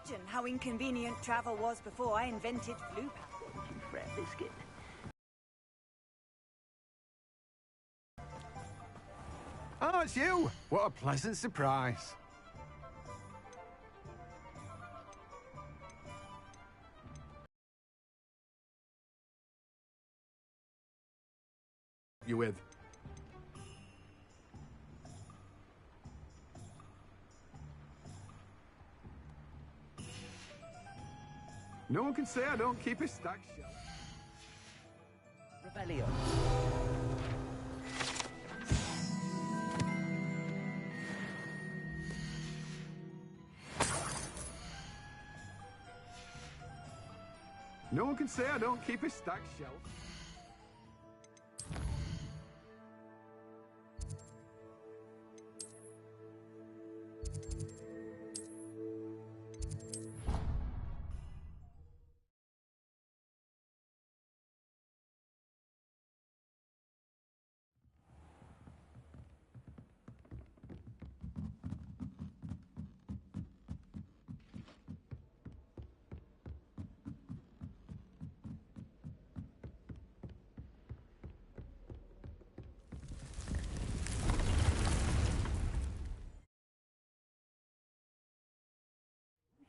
imagine how inconvenient travel was before I invented flu powder. Thank you, Fred Biscuit. Oh, it's you! What a pleasant surprise. You with? No one can say I don't keep a stack shelf. Rebellion. No one can say I don't keep a stack shelf.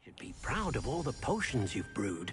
Should be proud of all the potions you've brewed.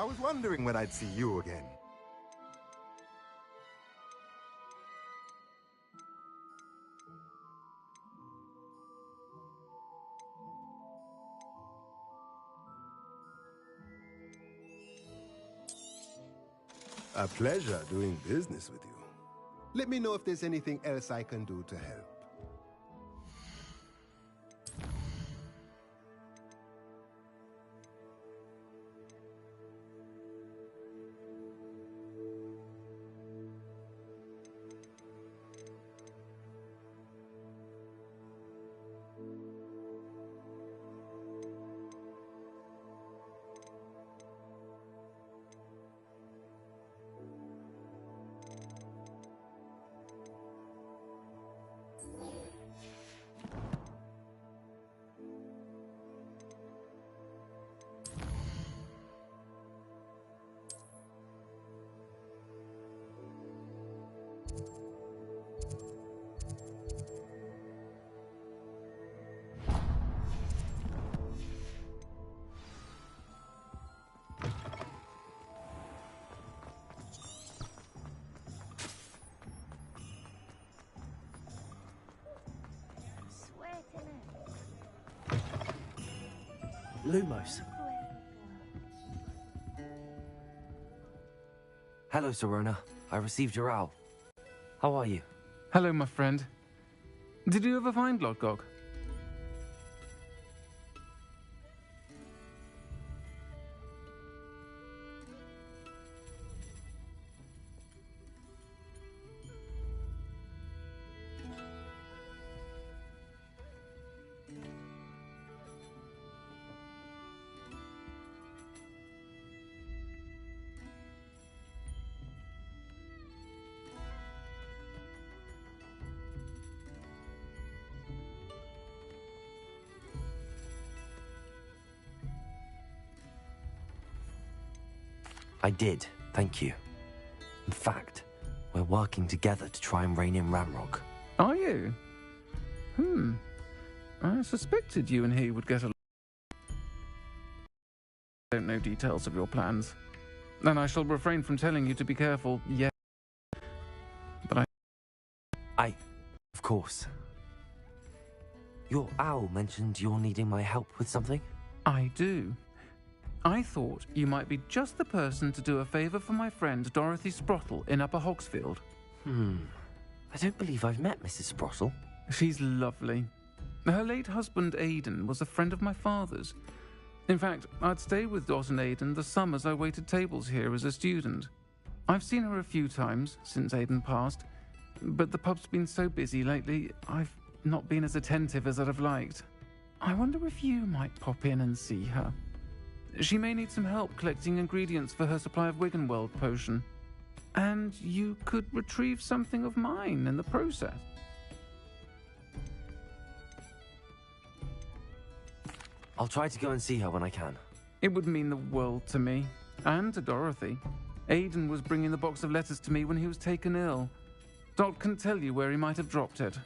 I was wondering when I'd see you again. A pleasure doing business with you. Let me know if there's anything else I can do to help. Lumos. Hello, Serona. I received your owl. How are you? Hello, my friend. Did you ever find Lodgok? I did, thank you. In fact, we're working together to try and rein in Ramrock. Are you? I suspected you and he would get along. I don't know details of your plans. And I shall refrain from telling you to be careful, yes. But Of course. Your owl mentioned you're needing my help with something? I do. I thought you might be just the person to do a favour for my friend Dorothy Sprottle in Upper Hogsfield. I don't believe I've met Mrs. Sprottle. She's lovely. Her late husband Aidan was a friend of my father's. In fact, I'd stayed with Dot and Aidan the summers I waited tables here as a student. I've seen her a few times since Aidan passed, but the pub's been so busy lately, I've not been as attentive as I'd have liked. I wonder if you might pop in and see her. She may need some help collecting ingredients for her supply of Wiggenweld potion. And you could retrieve something of mine in the process. I'll try to go and see her when I can. It would mean the world to me, and to Dorothy. Aidan was bringing the box of letters to me when he was taken ill. Dot can tell you where he might have dropped it.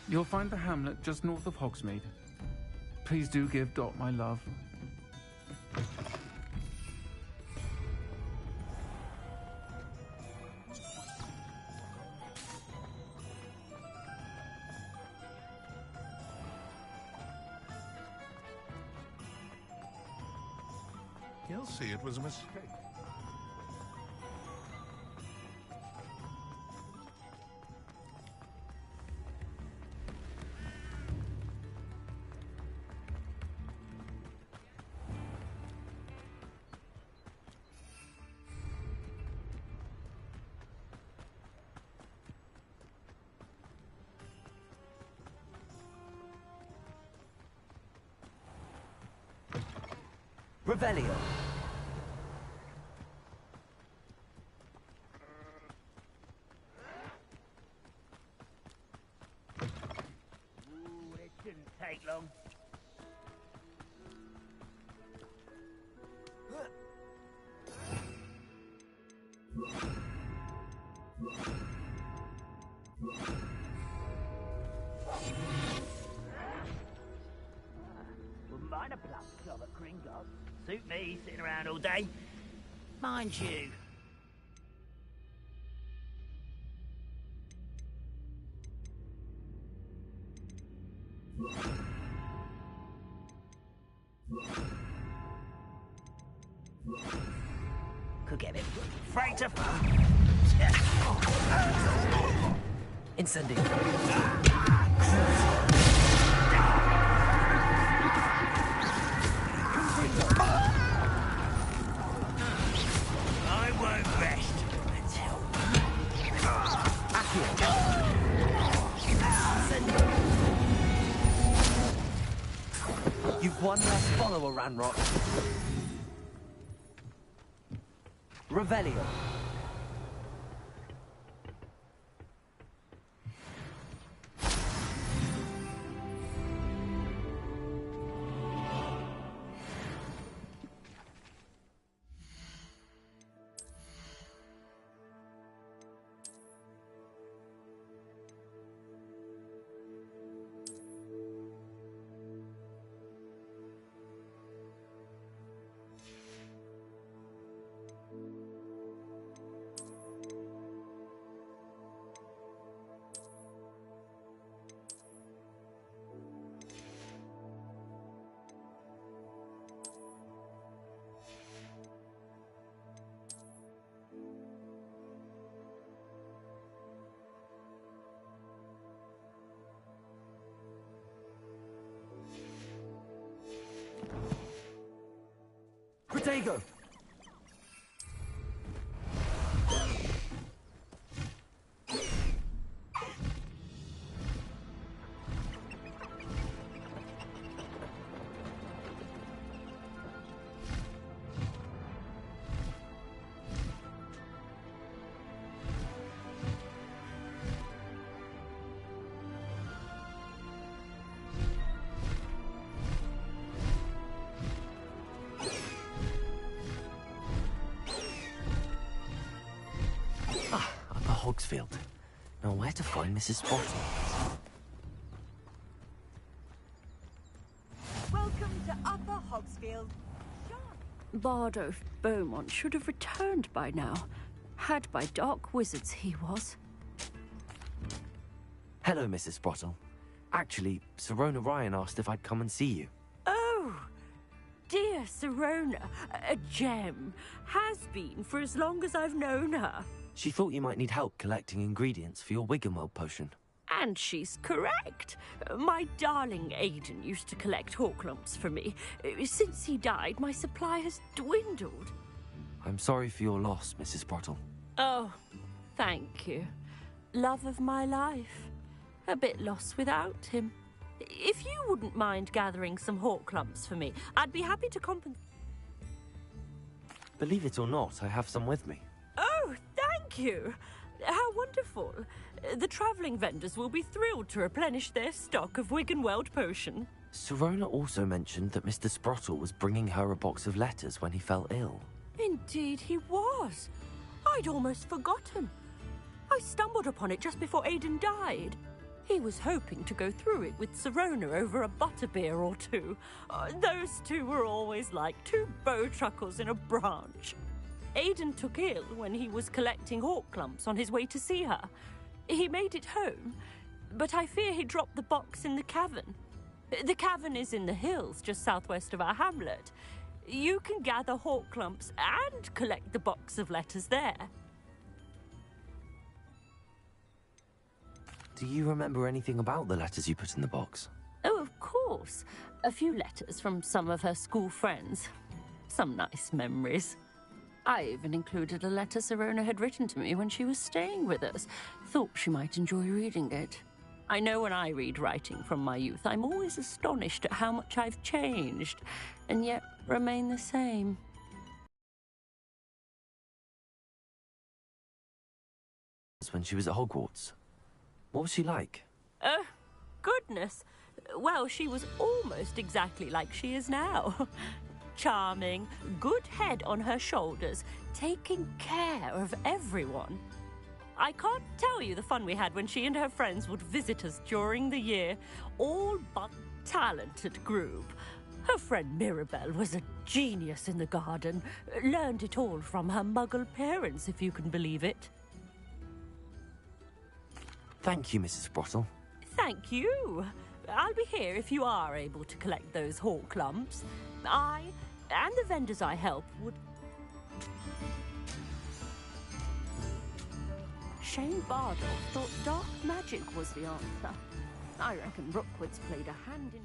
You'll find the hamlet just north of Hogsmeade. Please do give Dot my love. He'll see it was a mistake. Revelio. Ooh, it didn't take long. Wouldn't mind a plum job at Gringotts. Suit me, sitting around all day. Mind you. Could get a bit afraid to... Incendio. I won't rest until... You've one less follower, Ranrock. Revelio. Protego! Upper Hogsfield. Now, where to find Mrs. Sprottle? Welcome to Upper Hogsfield. Bardo Beaumont should have returned by now. Had by dark wizards he was. Hello, Mrs. Sprottle. Actually, Sirona Ryan asked if I'd come and see you. Oh, dear Sirona, a gem. Has been for as long as I've known her. She thought you might need help collecting ingredients for your Wiggenweld potion. And she's correct. My darling Aidan used to collect Horklumps for me. Since he died, my supply has dwindled. I'm sorry for your loss, Mrs. Sprottle. Oh, thank you. Love of my life. A bit lost without him. If you wouldn't mind gathering some Horklumps for me, I'd be happy to compensate. Believe it or not, I have some with me. Oh, thank you. How wonderful. The travelling vendors will be thrilled to replenish their stock of Wiggenweld potion. Sirona also mentioned that Mr. Sprottle was bringing her a box of letters when he fell ill. Indeed he was. I'd almost forgotten. I stumbled upon it just before Aidan died. He was hoping to go through it with Sirona over a butterbeer or two. Those two were always like two bowtruckles in a branch. Aidan took ill when he was collecting Horklumps on his way to see her. He made it home, but I fear he dropped the box in the cavern. The cavern is in the hills just southwest of our hamlet. You can gather Horklumps and collect the box of letters there. Do you remember anything about the letters you put in the box? Oh, of course. A few letters from some of her school friends. Some nice memories. I even included a letter Sirona had written to me when she was staying with us. Thought she might enjoy reading it. I know when I read writing from my youth, I'm always astonished at how much I've changed, and yet remain the same. When she was at Hogwarts. What was she like? Oh, goodness. Well, she was almost exactly like she is now. Charming, good head on her shoulders, taking care of everyone. I can't tell you the fun we had when she and her friends would visit us during the year. All but talented group. Her friend Mirabelle was a genius in the garden. Learned it all from her muggle parents, if you can believe it. Thank you, Mrs. Sprottle. Thank you. I'll be here if you are able to collect those Horklumps. I and the vendors I help would... Shane Bardolph thought dark magic was the answer. I reckon Rookwood's played a hand in...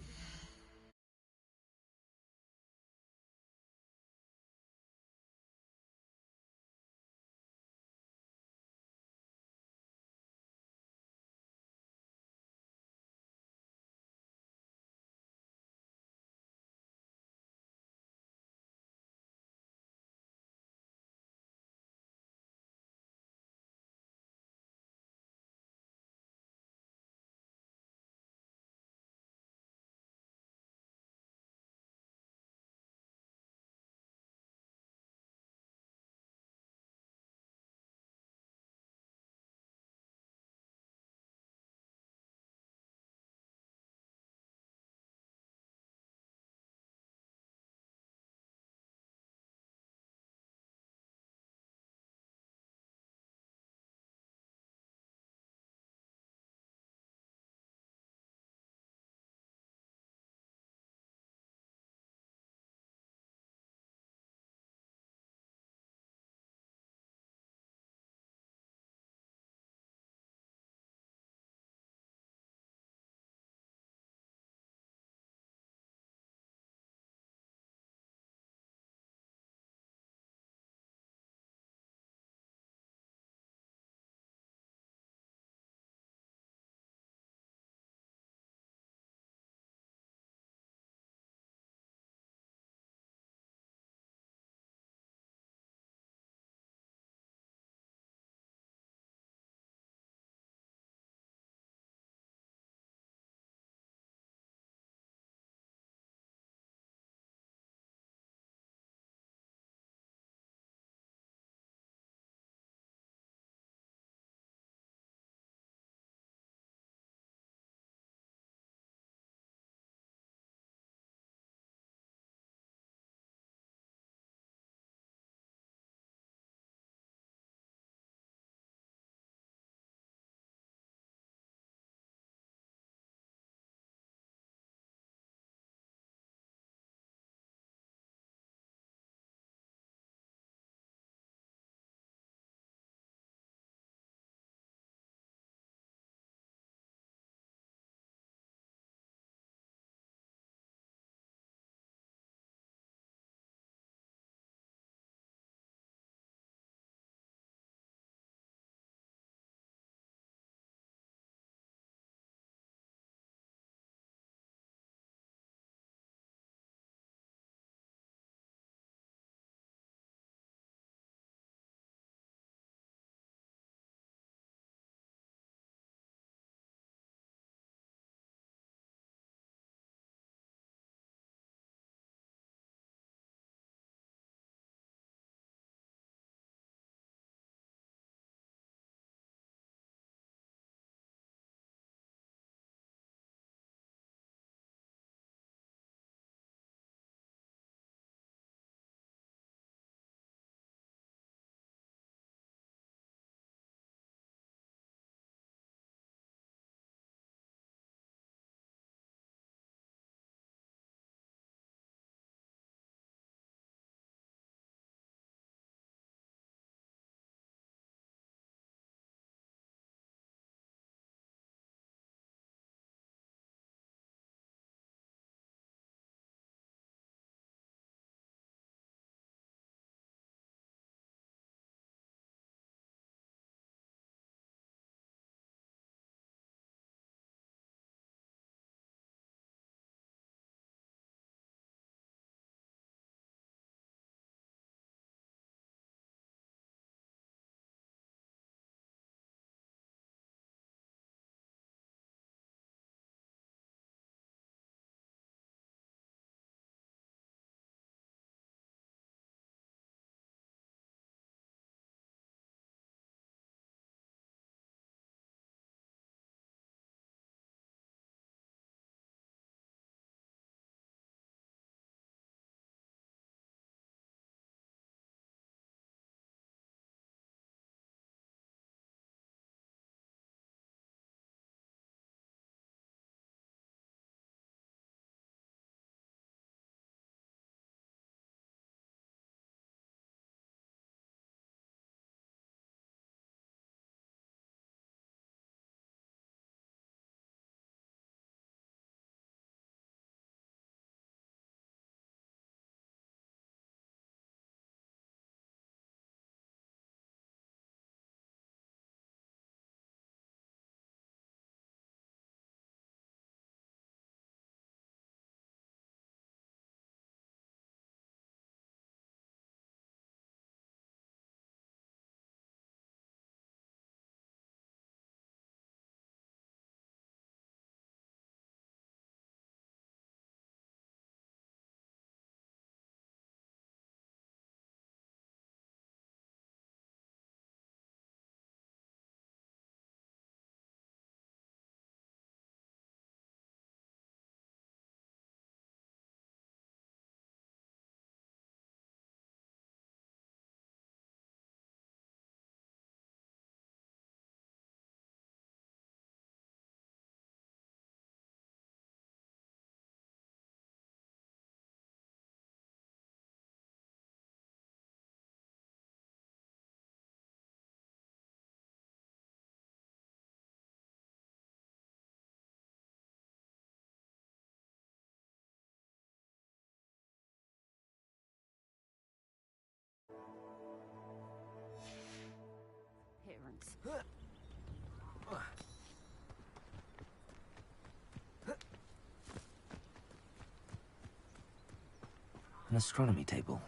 An astronomy table.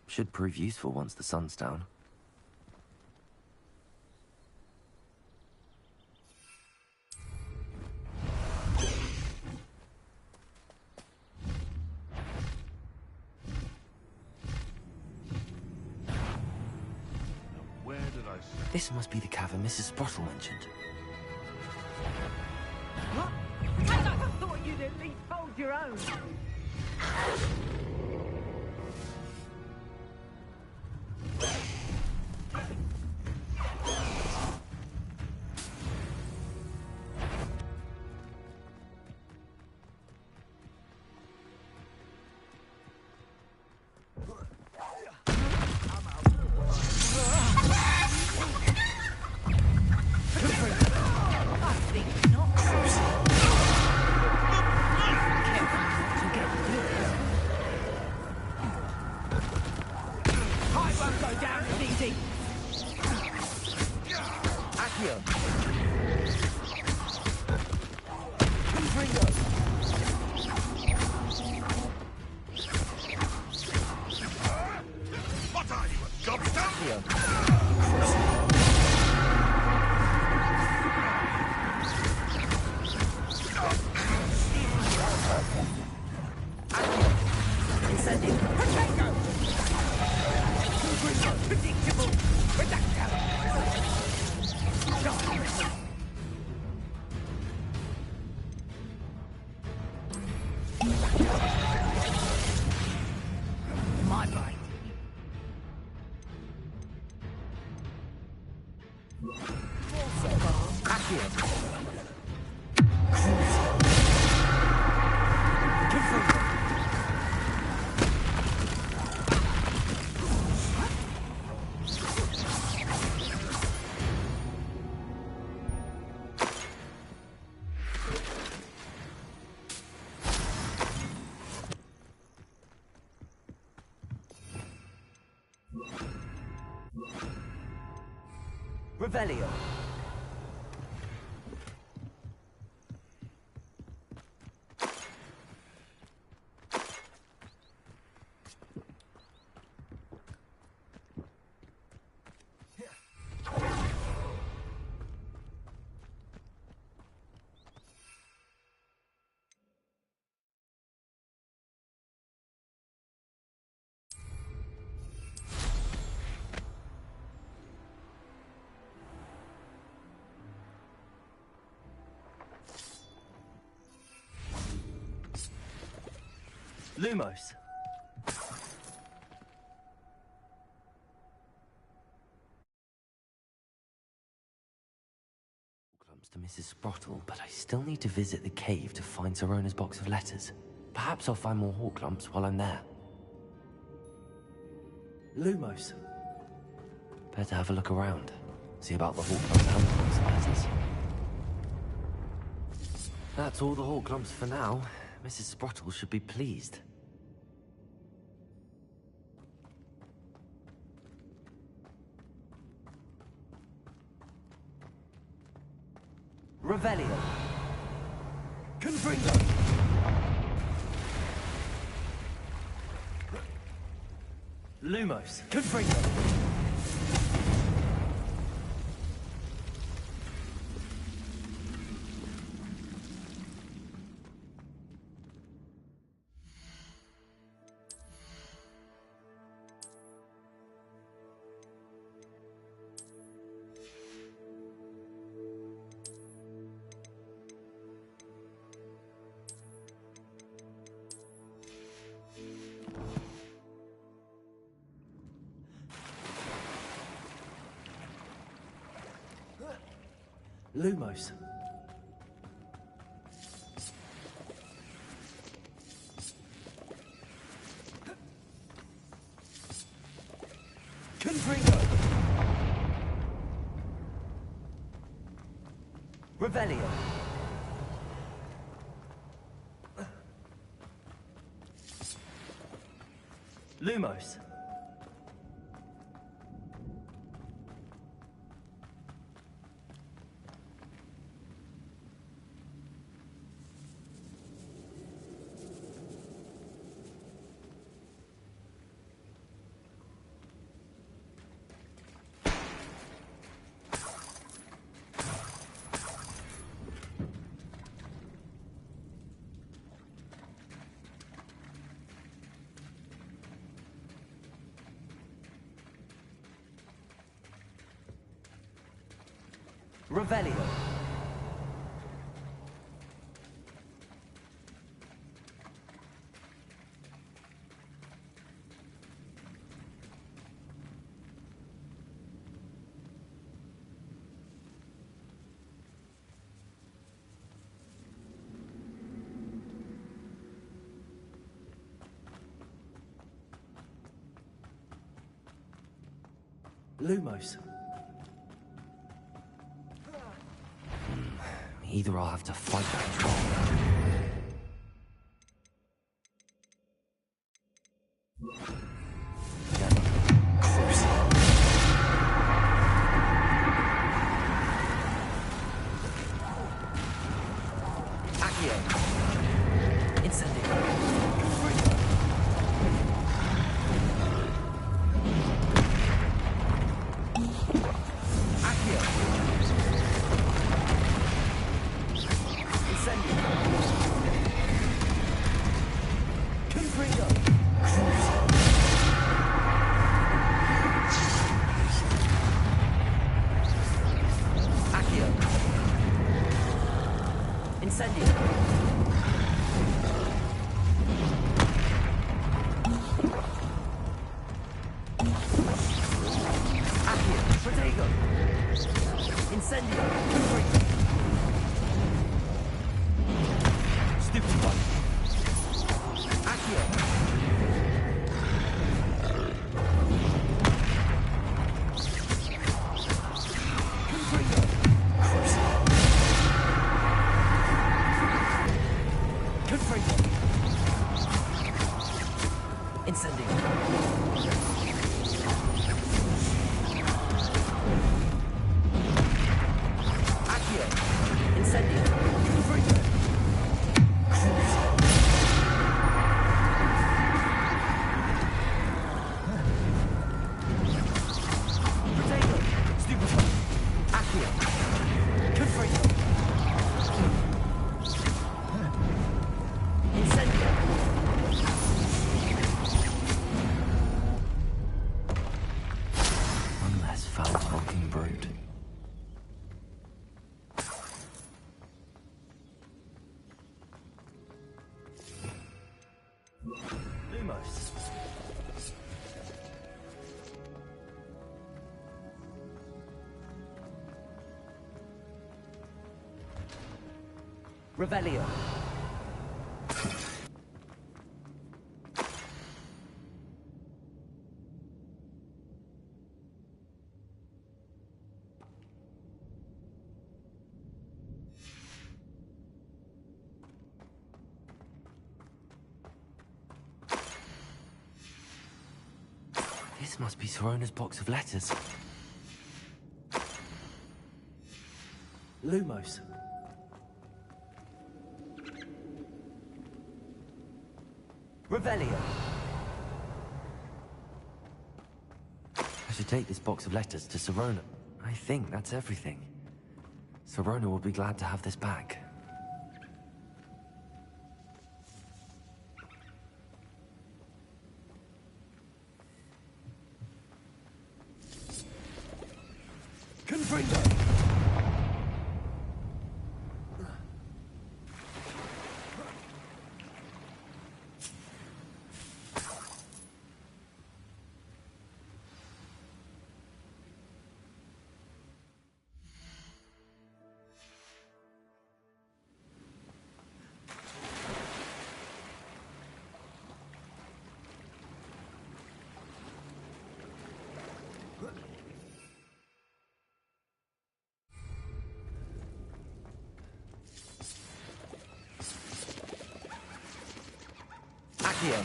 Should prove useful once the sun's down. Where did I see? This must be the cavern Mrs. Sprottle mentioned. What? I thought you'd at least hold your own. What are you, a gobstone? Predictable. My bite. Revelio. Lumos. Clumps to Mrs. Sprottle, but I still need to visit the cave to find Sirona's box of letters. Perhaps I'll find more hawk clumps while I'm there. Lumos. Better have a look around. See about the hawk clumps and the box of letters. That's all the hawk clumps for now. Mrs. Sprottle should be pleased. Revelio. Confringo. Lumos. Confringo. Lumos. Confringo. Revelio. Lumos. Revelio. Lumos. Either I'll have to fight that troll. Revelio. This must be Sorona's box of letters. Lumos. Revelio. I should take this box of letters to Sorona. I think that's everything. Sorona will be glad to have this back. Confringo! Accio.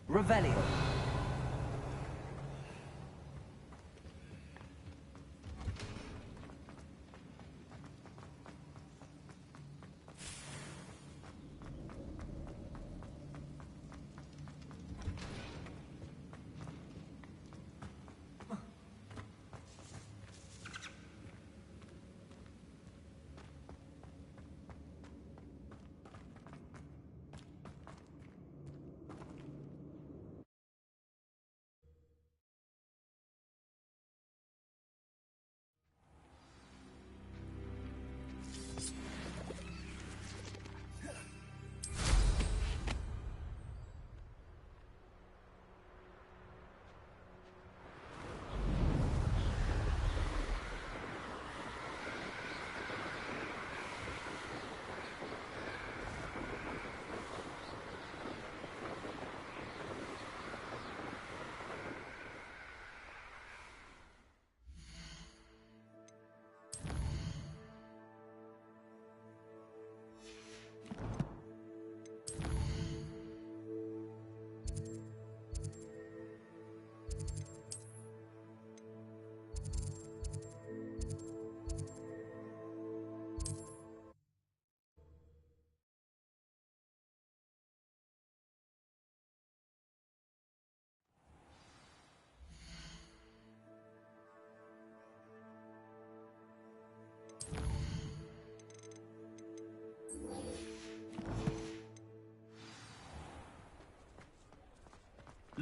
Revelio.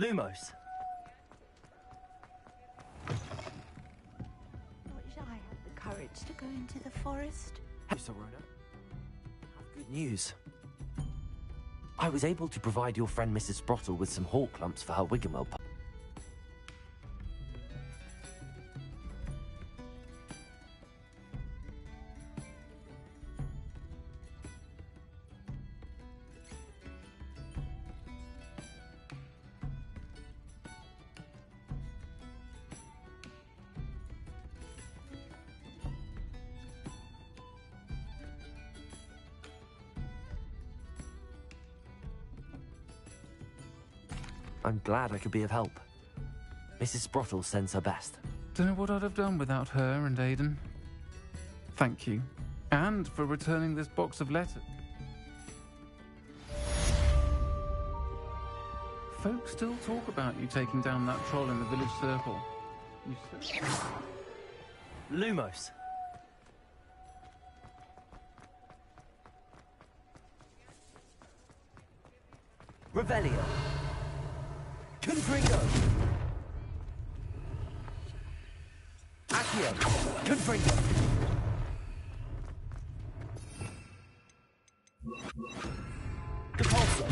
Lumos. Wish I had the courage to go into the forest. Hey, Serona. Have good news. I was able to provide your friend Mrs. Sprottle with some hawk lumps for her Wiggenwell pie. I'm glad I could be of help. Mrs. Sprottle sends her best. Don't know what I'd have done without her and Aidan. Thank you. And for returning this box of letters. Folks still talk about you taking down that troll in the village circle. You said... Lumos. Revelio. Confringo. Accio. Confringo. Depulso.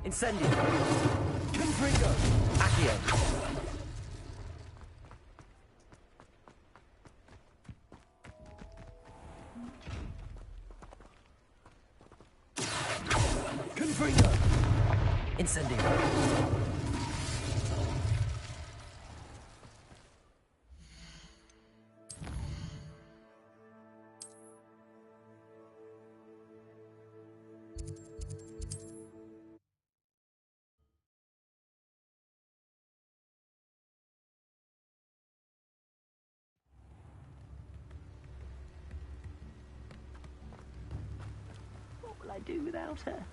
Incendio. Confringo. Accio. Confringo. Incendio. What will I do without her?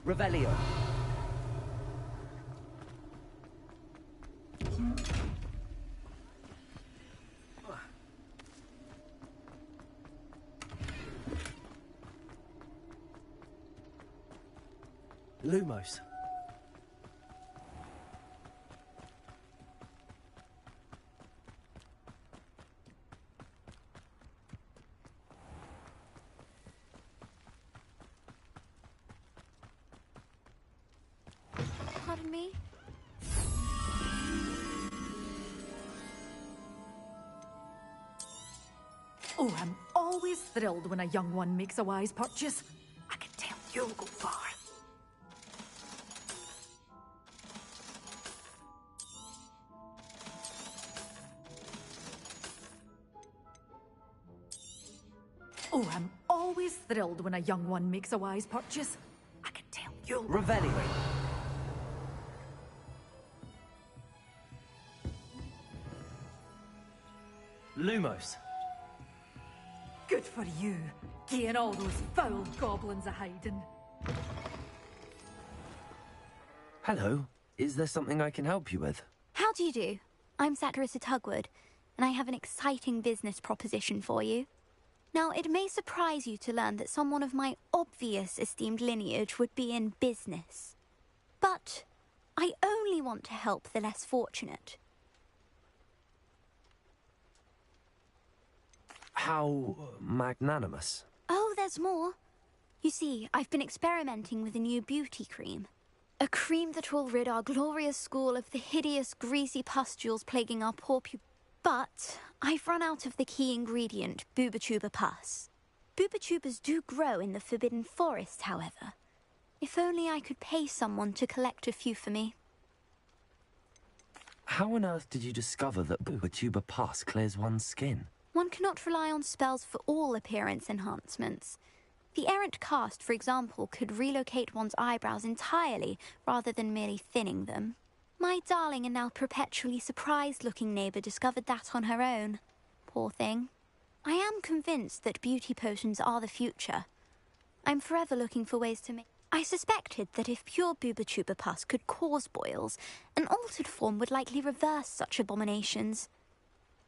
Revelio. Lumos. Pardon me? Oh, I'm always thrilled when a young one makes a wise purchase. I can tell you'll go far. Oh, I'm always thrilled when a young one makes a wise purchase. I can tell you'll... Revelio. Lumos. Good for you, getting all those foul goblins a hiding. Hello. Is there something I can help you with? How do you do? I'm Satirissa Tugwood, and I have an exciting business proposition for you. Now, it may surprise you to learn that someone of my obvious esteemed lineage would be in business. But I only want to help the less fortunate. How magnanimous. Oh, there's more. You see, I've been experimenting with a new beauty cream. A cream that will rid our glorious school of the hideous, greasy pustules plaguing our poor But I've run out of the key ingredient, Bubatuba pus. Bubatubas do grow in the Forbidden Forest, however. If only I could pay someone to collect a few for me. How on earth did you discover that Bubatuba pus clears one's skin? One cannot rely on spells for all appearance enhancements. The errant cast, for example, could relocate one's eyebrows entirely rather than merely thinning them. My darling and now perpetually surprised-looking neighbour discovered that on her own. Poor thing. I am convinced that beauty potions are the future. I'm forever looking for ways to make... I suspected that if pure booba-tuba pus could cause boils, an altered form would likely reverse such abominations.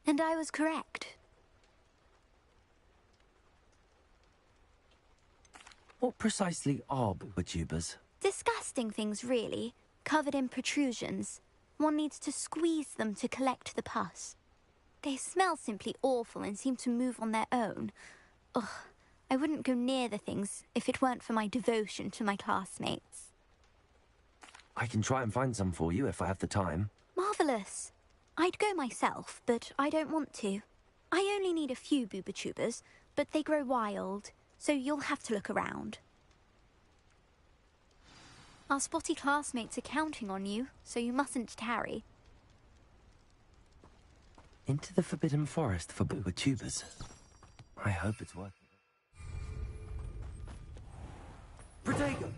And I was correct. What precisely are booba-tubas? Disgusting things, really, covered in protrusions. One needs to squeeze them to collect the pus. They smell simply awful and seem to move on their own. Ugh, I wouldn't go near the things if it weren't for my devotion to my classmates. I can try and find some for you if I have the time. Marvellous. I'd go myself, but I don't want to. I only need a few booba-tubas, but they grow wild, so you'll have to look around. Our spotty classmates are counting on you, so you mustn't tarry. Into the Forbidden Forest for booba-tubas. I hope it's worth it. Protego!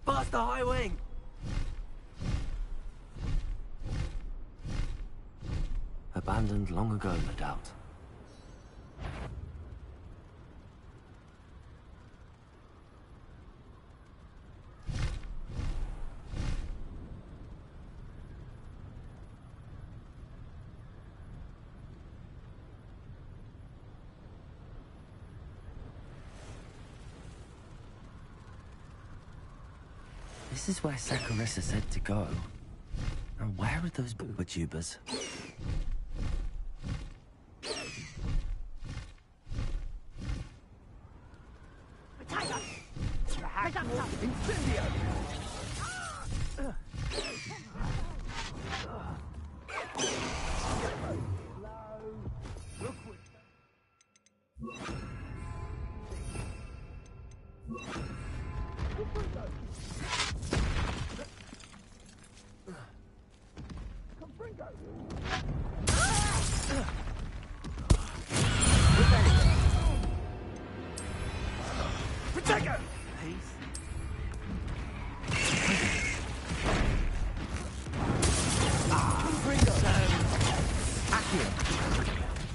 Past the high wing! Abandoned long ago, no doubt. This is where Saccharissa said to go. Now where are those booba-tubas?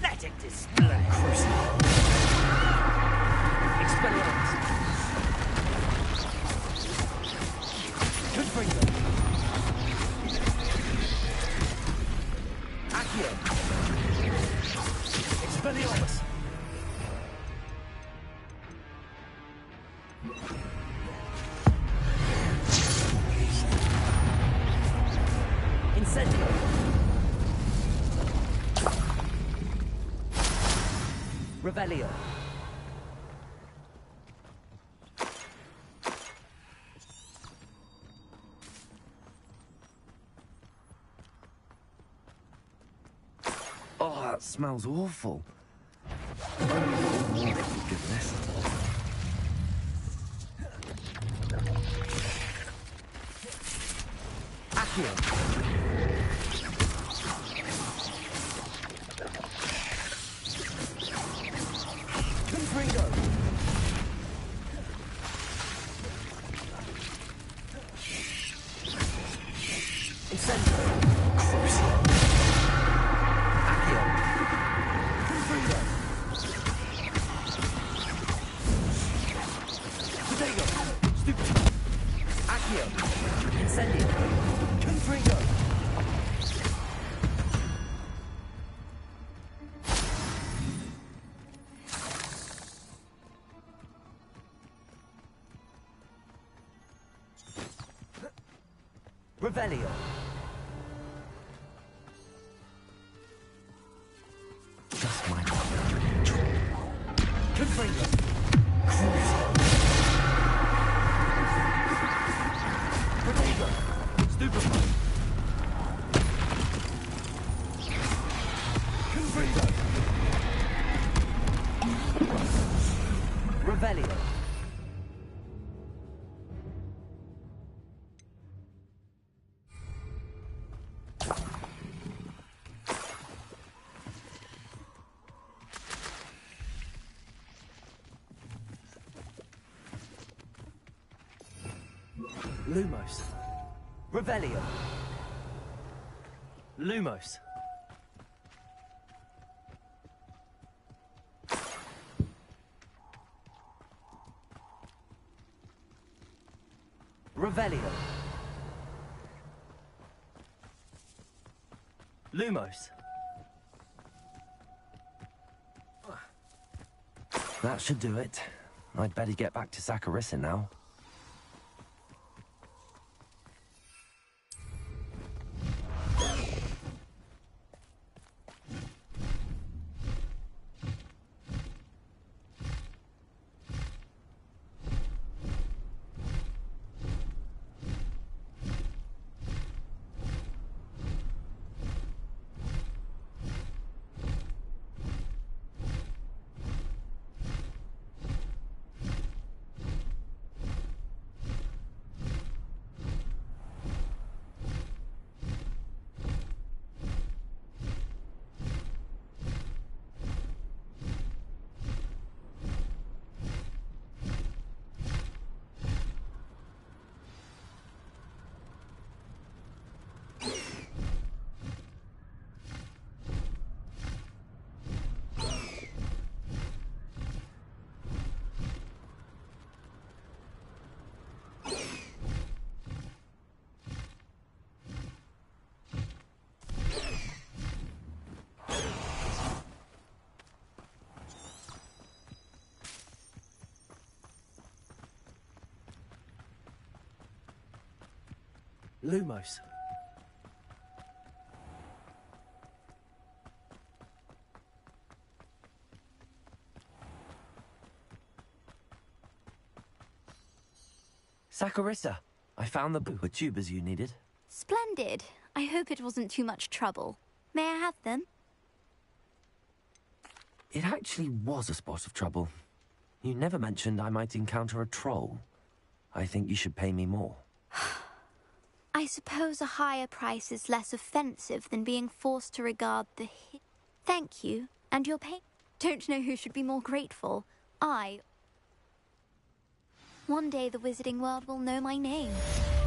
Let it display. Expelliarmus. Confringo. Accio. Expelliarmus. Incendio. Revelio. Oh, that smells awful. Oh, goodness. Accio. Confringo. Incendio. Accio. Confringo. Protego. Stupid. Accio. Incendio. Confringo. Revelio. Just my luck. Confringo. Crescendo. Revelio. Lumos. Revelio. Lumos. Revelio. Lumos. That should do it. I'd better get back to Saccharissa now. Lumos. Saccharissa, I found the tubers you needed. Splendid. I hope it wasn't too much trouble. May I have them? It actually was a spot of trouble. You never mentioned I might encounter a troll. I think you should pay me more. I suppose a higher price is less offensive than being forced to regard the Thank you, and your pay. Don't know who should be more grateful. One day the wizarding world will know my name,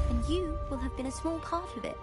and you will have been a small part of it.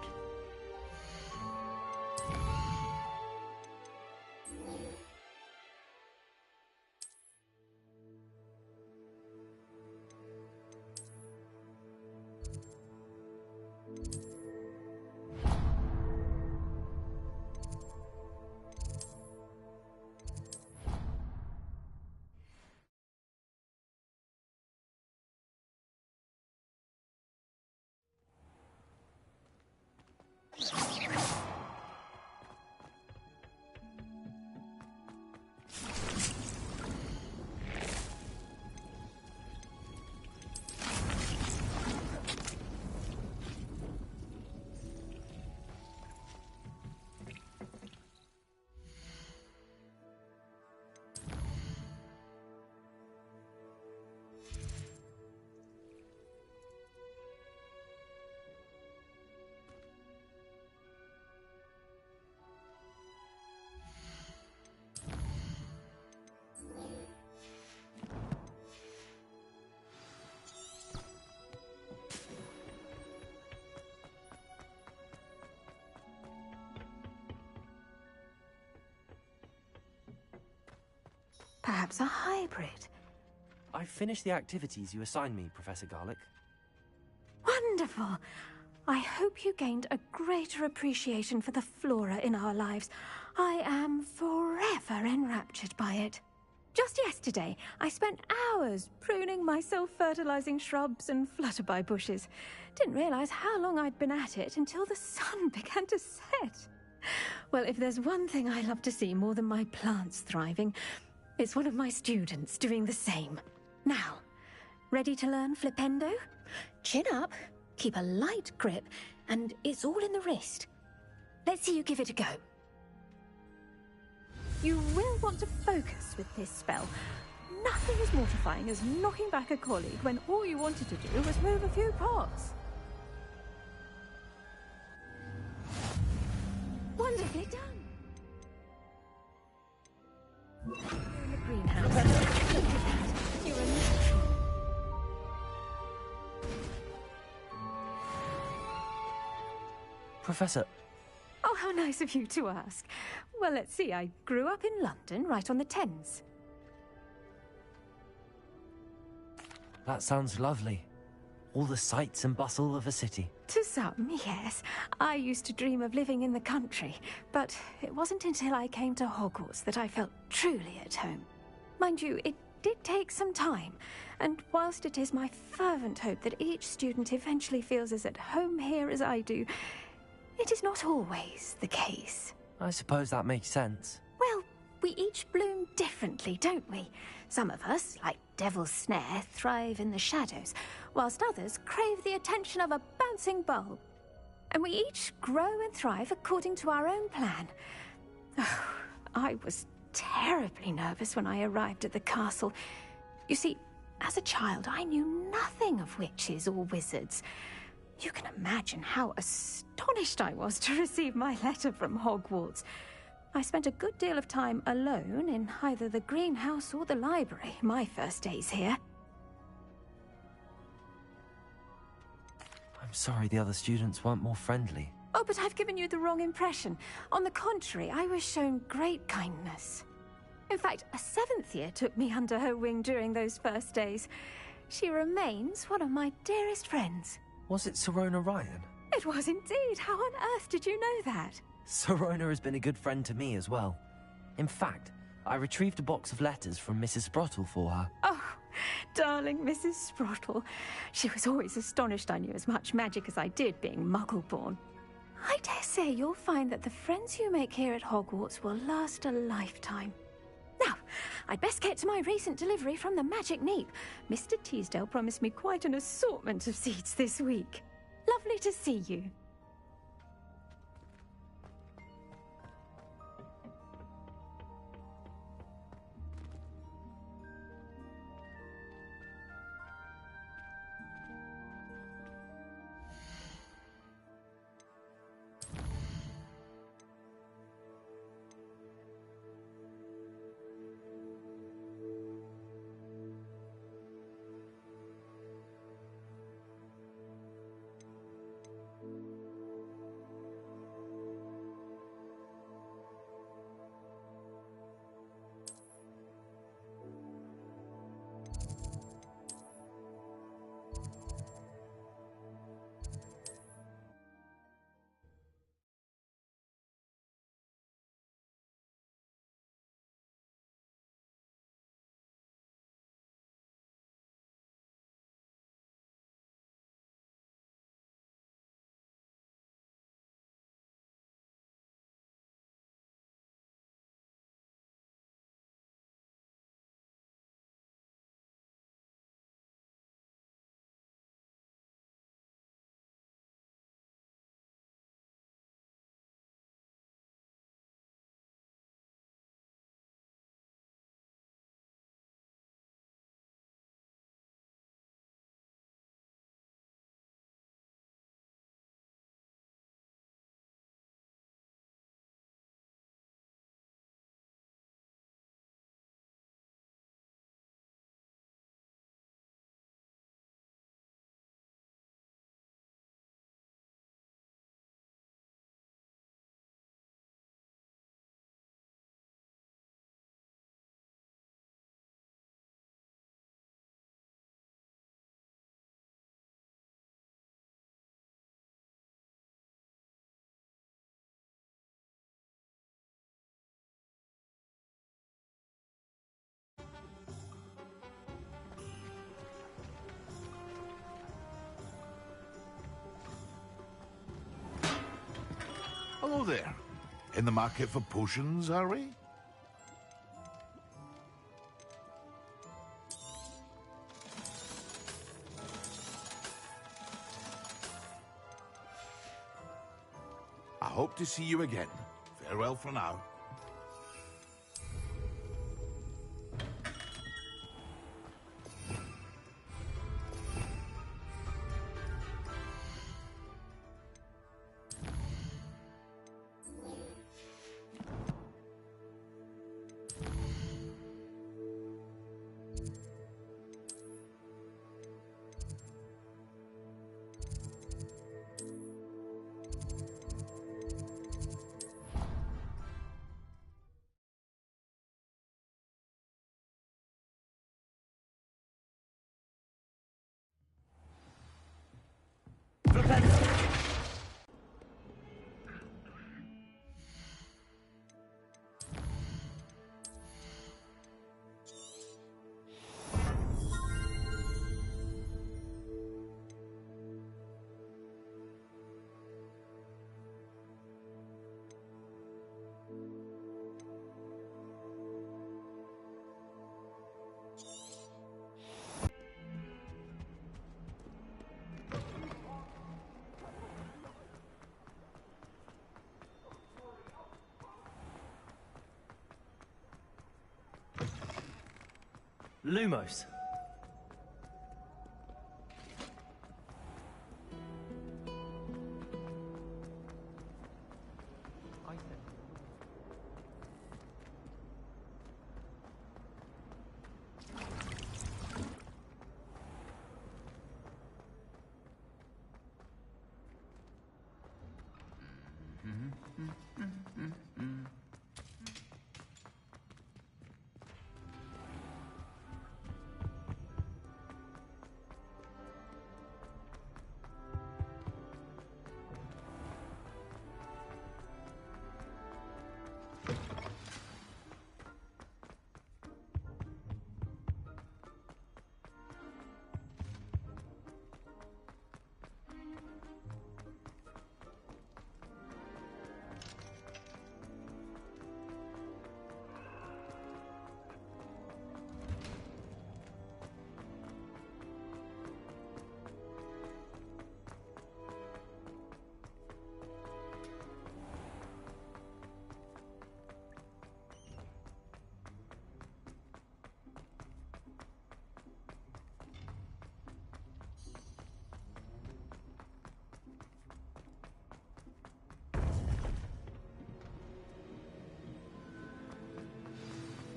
Perhaps a hybrid. I've finished the activities you assigned me, Professor Garlick. Wonderful. I hope you gained a greater appreciation for the flora in our lives. I am forever enraptured by it. Just yesterday, I spent hours pruning my self-fertilizing shrubs and flutterby bushes. Didn't realize how long I'd been at it until the sun began to set. Well, if there's one thing I love to see more than my plants thriving, it's one of my students doing the same. Now, ready to learn Flipendo? Chin up, keep a light grip, and it's all in the wrist. Let's see you give it a go. You will want to focus with this spell. Nothing as mortifying as knocking back a colleague when all you wanted to do was move a few pots. Wonderfully done. You're in the greenhouse. Look at that. You're a natural. Professor. Oh, how nice of you to ask. Well, let's see. I grew up in London, right on the Thames. That sounds lovely. All the sights and bustle of a city. To some, yes. I used to dream of living in the country, but it wasn't until I came to Hogwarts that I felt truly at home. Mind you, it did take some time, and whilst it is my fervent hope that each student eventually feels as at home here as I do, it is not always the case. I suppose that makes sense. Well, we each bloom differently, don't we? Some of us, like Devil's Snare, thrive in the shadows, whilst others crave the attention of a bouncing bulb. And we each grow and thrive according to our own plan. Oh, I was terribly nervous when I arrived at the castle. You see, as a child, I knew nothing of witches or wizards. You can imagine how astonished I was to receive my letter from Hogwarts. I spent a good deal of time alone in either the greenhouse or the library my first days here. I'm sorry the other students weren't more friendly. Oh, but I've given you the wrong impression. On the contrary, I was shown great kindness. In fact, a 7th year took me under her wing during those first days. She remains one of my dearest friends. Was it Sirona Ryan? It was indeed. How on earth did you know that? Sirona has been a good friend to me as well. In fact, I retrieved a box of letters from Mrs. Sprottle for her. Oh, darling Mrs. Sprottle. She was always astonished I knew as much magic as I did, being Muggle-born. I dare say you'll find that the friends you make here at Hogwarts will last a lifetime. Now, I'd best get to my recent delivery from the Magic Neep. Mr. Teasdale promised me quite an assortment of seeds this week. Lovely to see you. Hello there. In the market for potions, are we? I hope to see you again. Farewell for now. Lumos.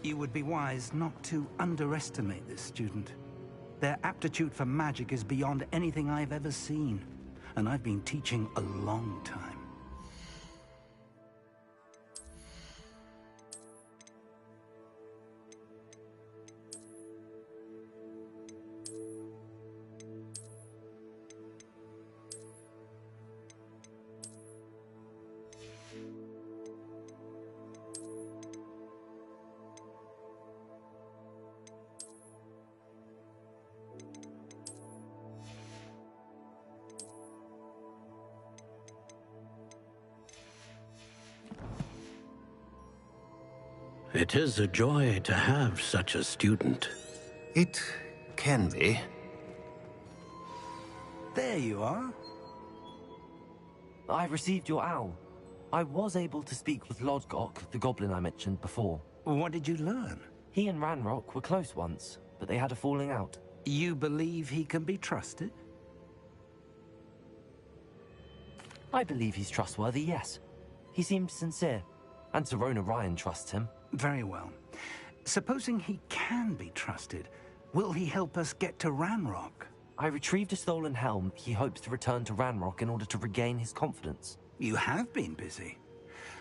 You would be wise not to underestimate this student. Their aptitude for magic is beyond anything I've ever seen, and I've been teaching a long time. It is a joy to have such a student. It can be. There you are. I received your owl. I was able to speak with Lodgok, the goblin I mentioned before. What did you learn? He and Ranrock were close once, but they had a falling out. You believe he can be trusted? I believe he's trustworthy, yes. He seemed sincere, and Serona Ryan trusts him. Very well. Supposing he can be trusted, will he help us get to Ranrock? I retrieved a stolen helm. He hopes to return to Ranrock in order to regain his confidence. You have been busy.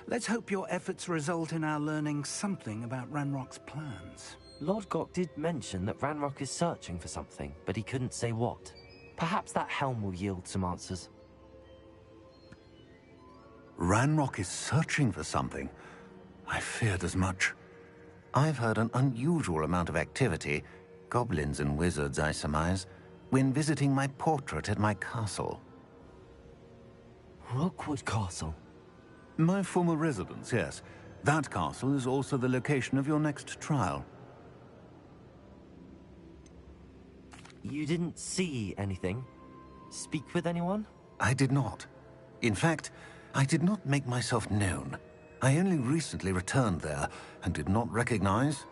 Let's hope your efforts result in our learning something about Ranrock's plans. Lodgok did mention that Ranrock is searching for something, but he couldn't say what. Perhaps that helm will yield some answers. Ranrock is searching for something. I feared as much. I've heard an unusual amount of activity, goblins and wizards, I surmise, when visiting my portrait at my castle. Rookwood Castle? My former residence, yes. That castle is also the location of your next trial. You didn't see anything? Speak with anyone? I did not. In fact, I did not make myself known. I only recently returned there and did not recognize.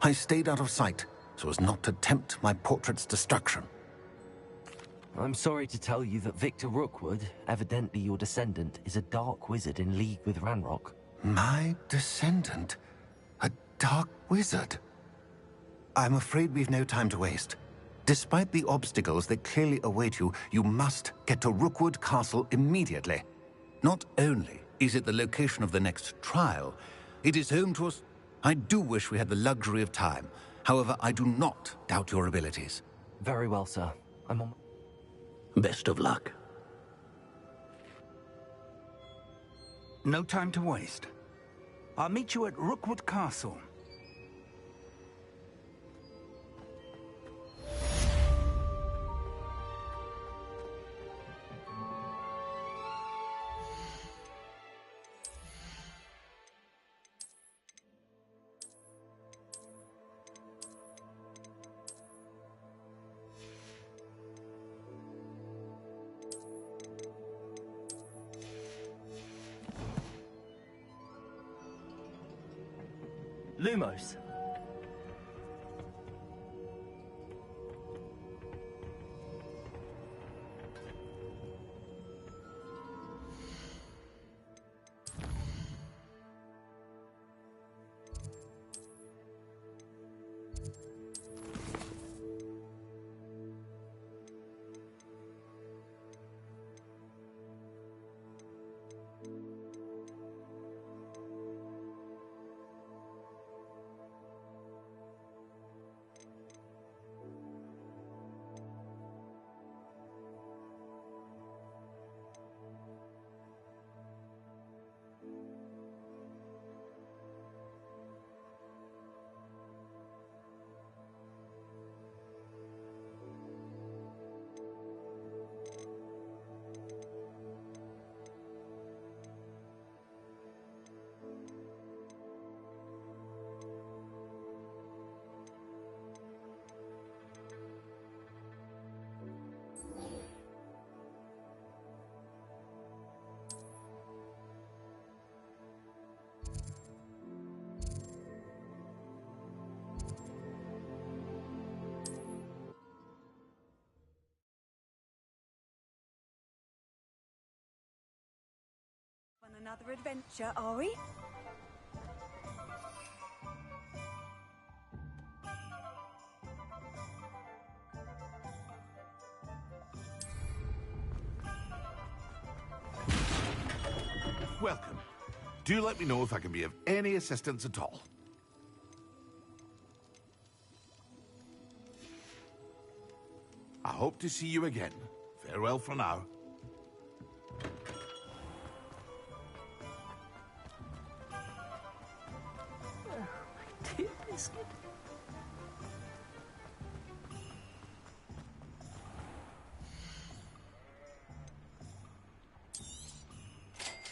I stayed out of sight so as not to tempt my portrait's destruction. I'm sorry to tell you that Victor Rookwood, evidently your descendant, is a dark wizard in league with Ranrock. My descendant? A dark wizard? I'm afraid we've no time to waste. Despite the obstacles that clearly await you, you must get to Rookwood Castle immediately. Not only is it the location of the next trial, it is home to us. I do wish we had the luxury of time. However, I do not doubt your abilities. Very well, sir. I'm on... Best of luck. No time to waste. I'll meet you at Rookwood Castle. Lumos. another adventure, are we? Welcome. Do let me know if I can be of any assistance at all. I hope to see you again. Farewell for now. Dear biscuit.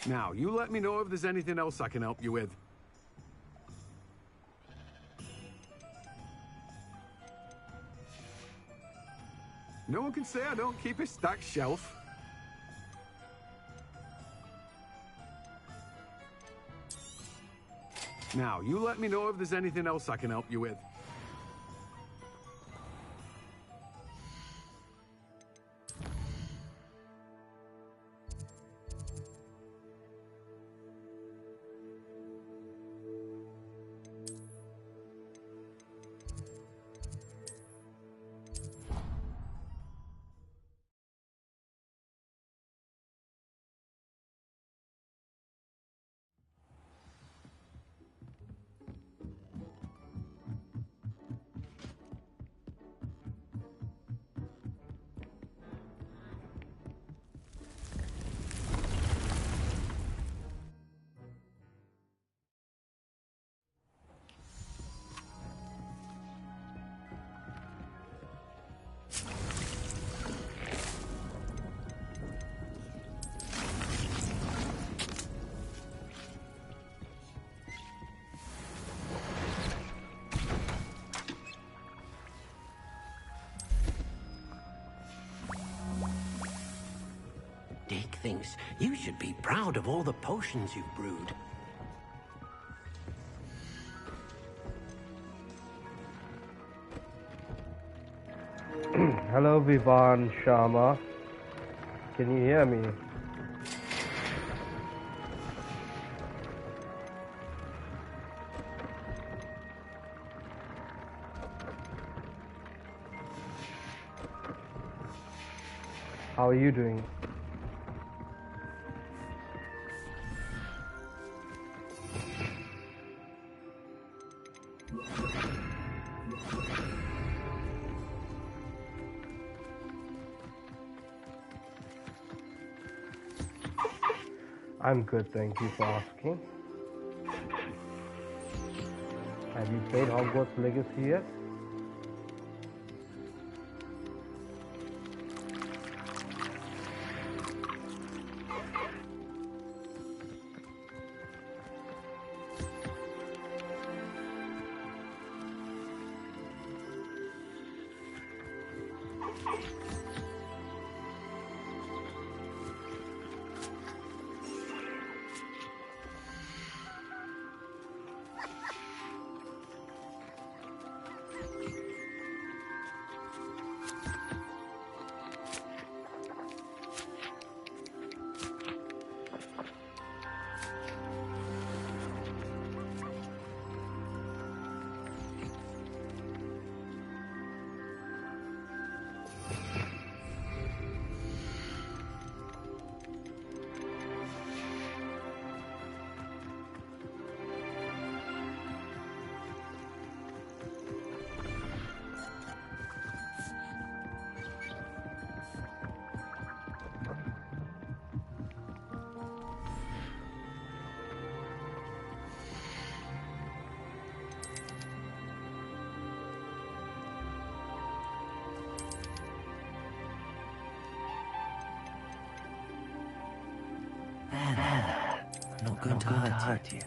Now, you let me know if there's anything else I can help you with. No one can say I don't keep a stacked shelf. Now, you let me know if there's anything else I can help you with. Dick thinks you should be proud of all the potions you've brewed. Hello, Vivan Sharma. Can you hear me? How are you doing? I'm good, thank you for asking. Have you played Hogwarts Legacy yet? I'm not going to hurt you.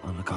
I'll look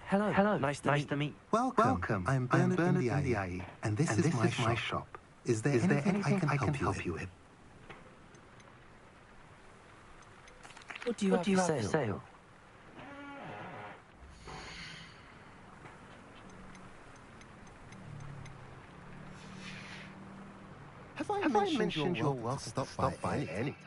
Hello. Hello. Nice to meet. Welcome. I'm Bernard Ndiaye, and this is my shop. Is there anything I can help you with? What do you have for sale? Have I mentioned you're welcome to stop by any time?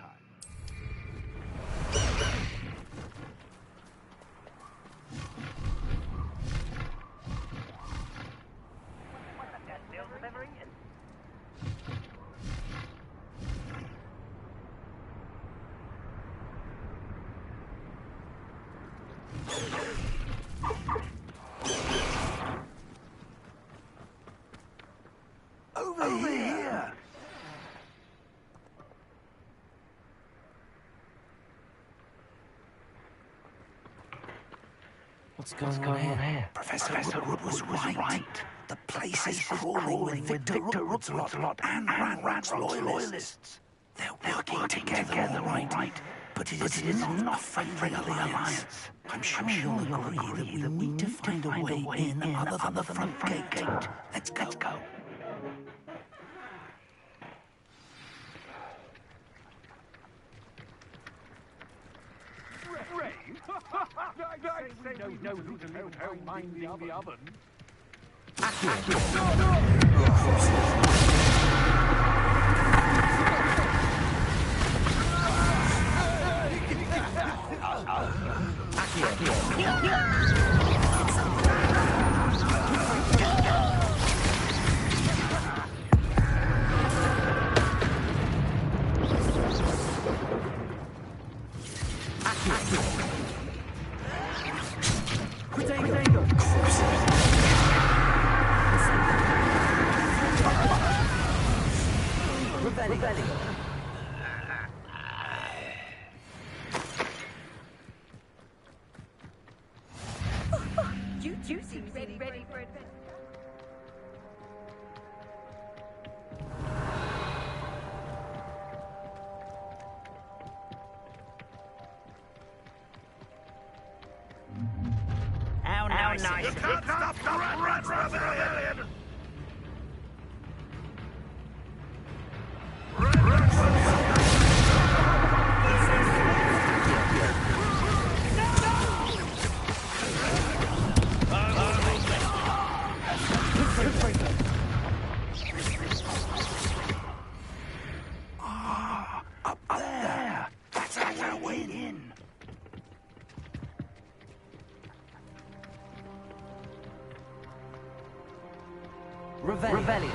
Over here! What's going on here? Professor Rookwood was right. The place is crawling with Victor Rookwood's lot and Ranrat's loyalists. They're working together, right? But it is not a friendly alliance. I'm sure you'll agree that we need to find a way in other than the front gate. Let's go. No, don't mind the oven. You seem ready for it. How nice. You can't stop the Rat Rebellion! Up there! That's our way in. Revelio.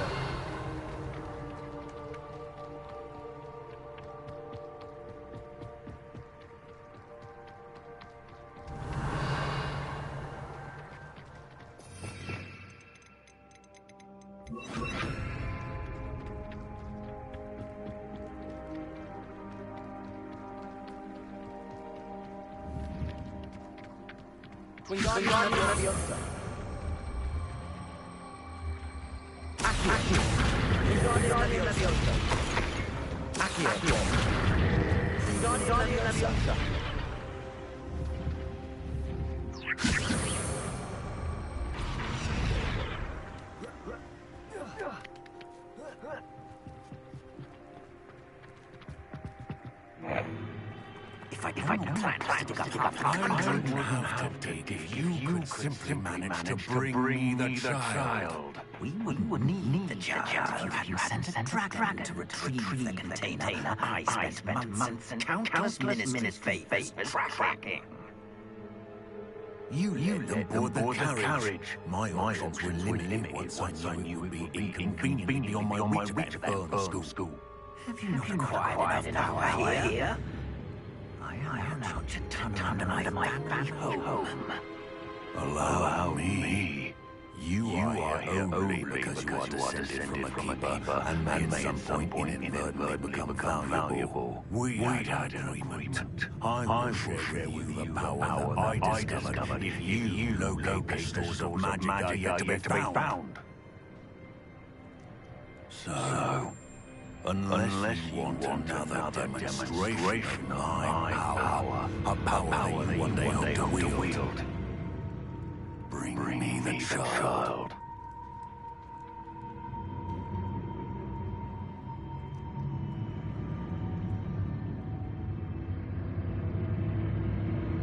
If I don't plan to give up, I don't have to dig. If you could simply manage to bring me the child. We would need the child if you had sent a dragon to retrieve the container. I spent months and countless minutes face tracking. You let them board the carriage. My options were limited once I knew it would be inconvenient beyond my reach at that school. Have you not acquired enough power here? I am now to turn under my back home. Allow me. You are here only because you are descended from a keeper and may at some point inadvertently become valuable. We had an agreement. I will share with you the power that I discovered if you locate the stores of magic are yet to be found. So, unless you want another demonstration of my power, a power that you one day hope to wield, bring me the child.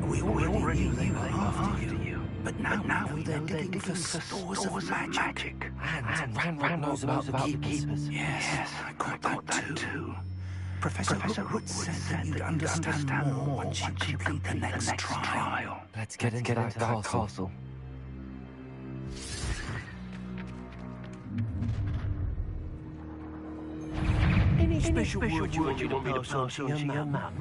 We already knew they were after you. But now they're digging for stores of magic. And Ranrod knows about the keepers. Yes, I got that too. Professor Rookwood said that you'd understand more once you complete the next trial. Let's get into that castle. Any special word you want me to pass on to your mum?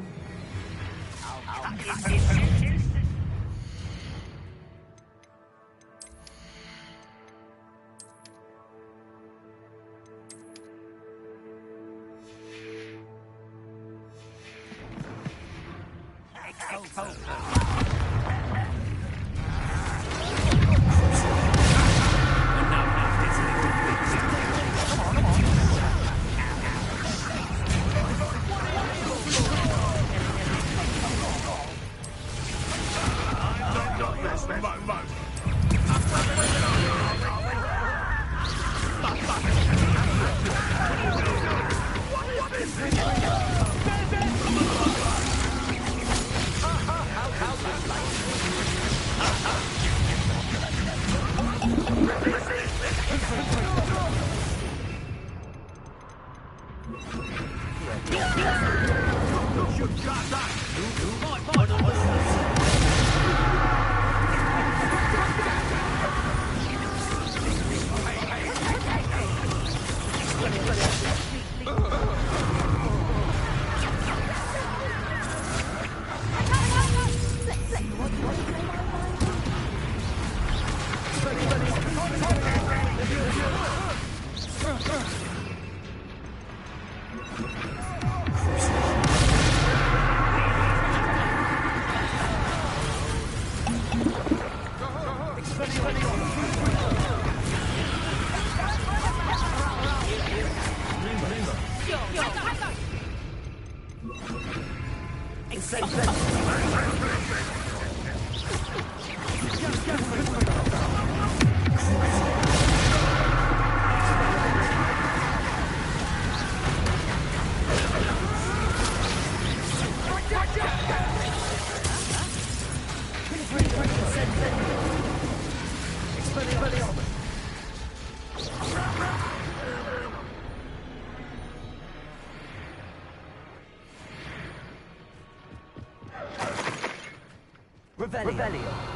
Revelio.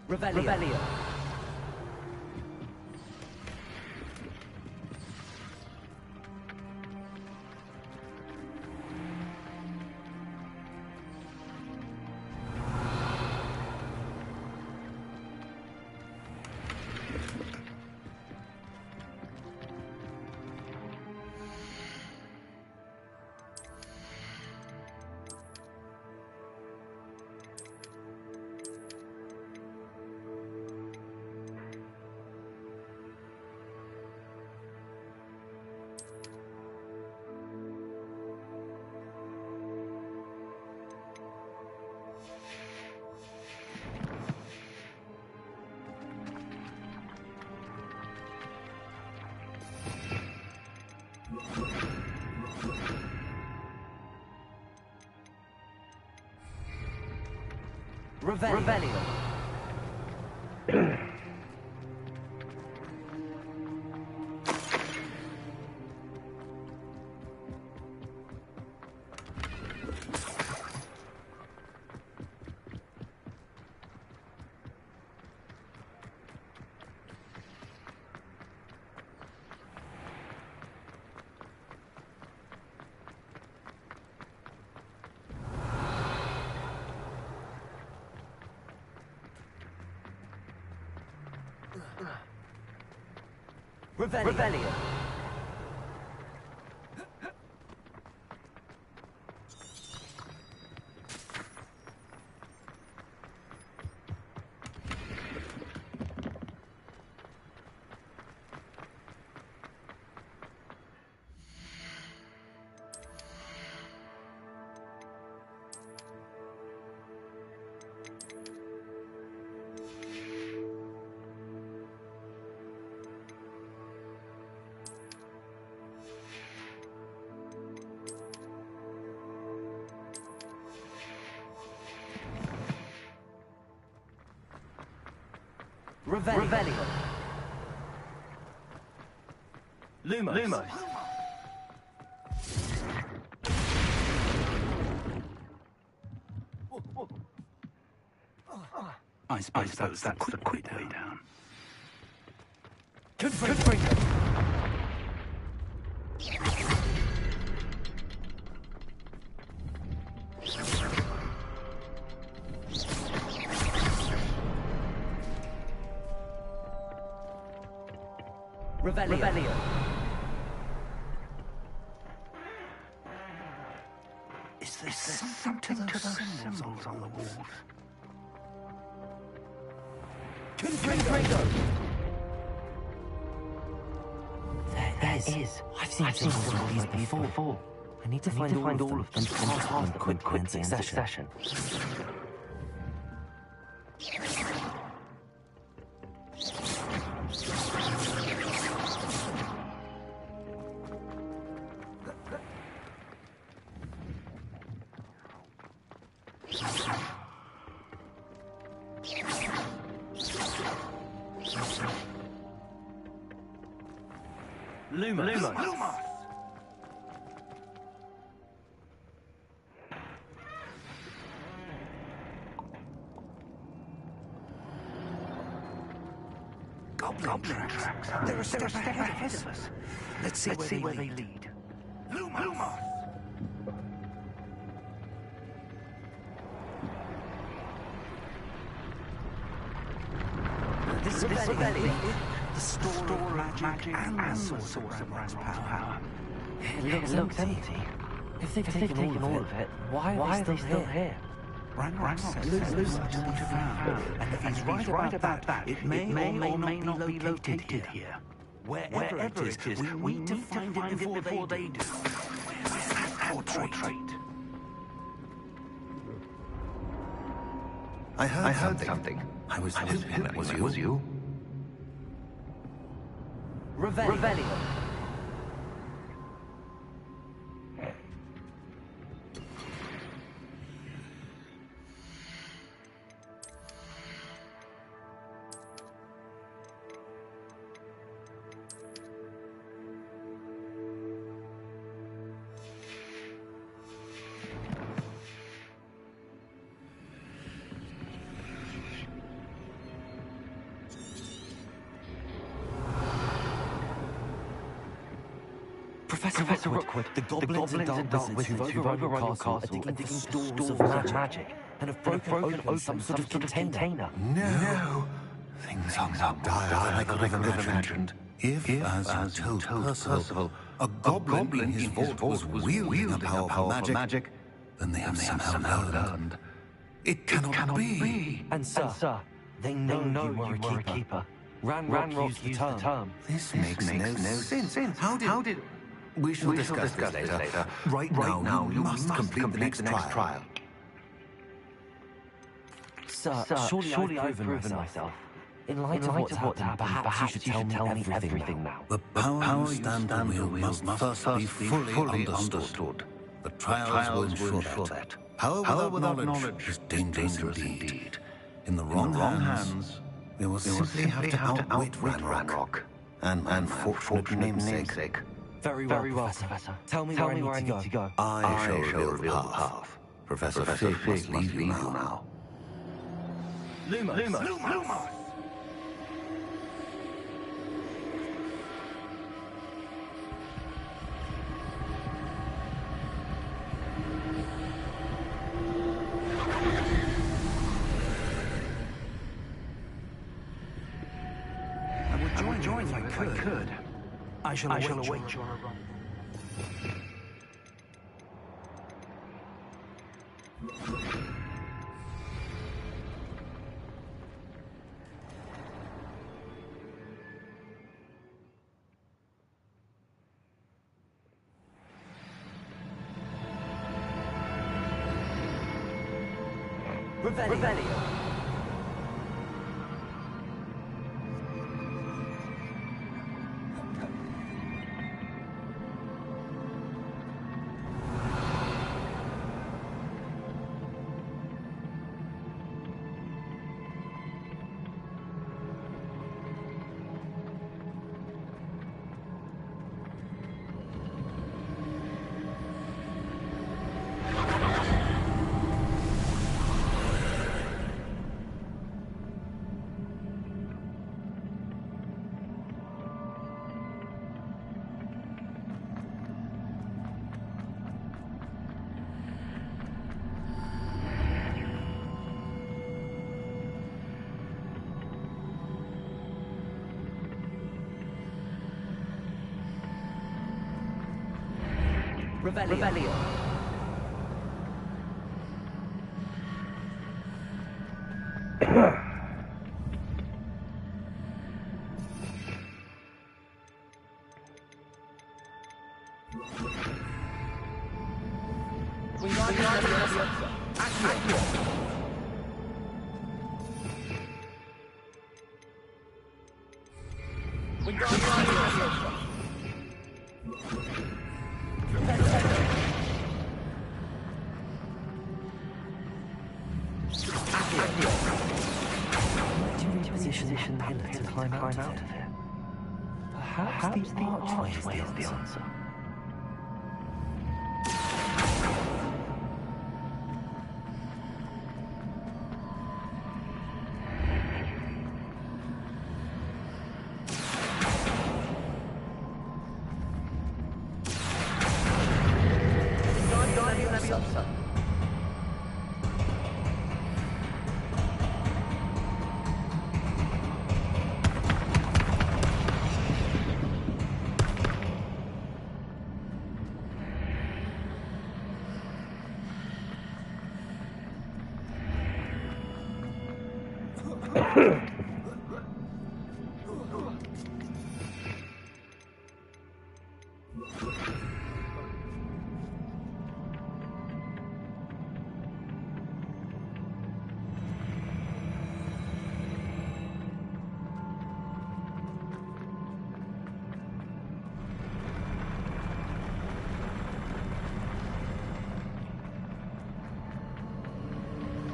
Revelio. Revelio. Revelio. Revelio. Lumos. I suppose that's the quick way down. Confringo. Revelio. Is there something to those symbols on the walls? Confringo. There is. I've seen symbols like these before. I need to find all of them and cast them quickly in succession. Lumos. Goblin tracks. They're a step ahead of us. Let's see where they lead. Lumos! This Revelio, the store of magic and the source of Ran's power. It looks empty. If they've taken all of it, why are they still here? Ranrock says there's much to be found, and if he's right about that, it may or may not be located here. Wherever it is, we need to find it before they do. Where's that portrait? I heard something. I was hoping that was you. Revelio. Professor Rookwood, the goblins and dark wizards who've overrun your castle are digging for stores of magic and have broken open some sort of container. No! Things are dire than I could have imagined. If, as you told Percival, a goblin in his vault was wielding a powerful magic, then they have somehow learned. It cannot be. And sir, they know you were a keeper. Ranrock used the term. This makes no sense. How did... We shall discuss this later. Right now, you must complete the next trial. Sir, surely I've proven myself. In light of what's happened, perhaps you should tell me everything now. The power you stand on must first be fully understood. The trials will ensure that. Power without knowledge is dangerous indeed. In the wrong hands, we will simply have to outwit Ranrock and unfortunate namesake. Very well, Professor. Tell me where I need to go. I shall reveal the path. Professor Fig must leave you now. Lumos! I would join you if I could. I shall await your arrival. Revelio. Revelio. Reposition the pillar to climb out of it. Perhaps the archway is the answer.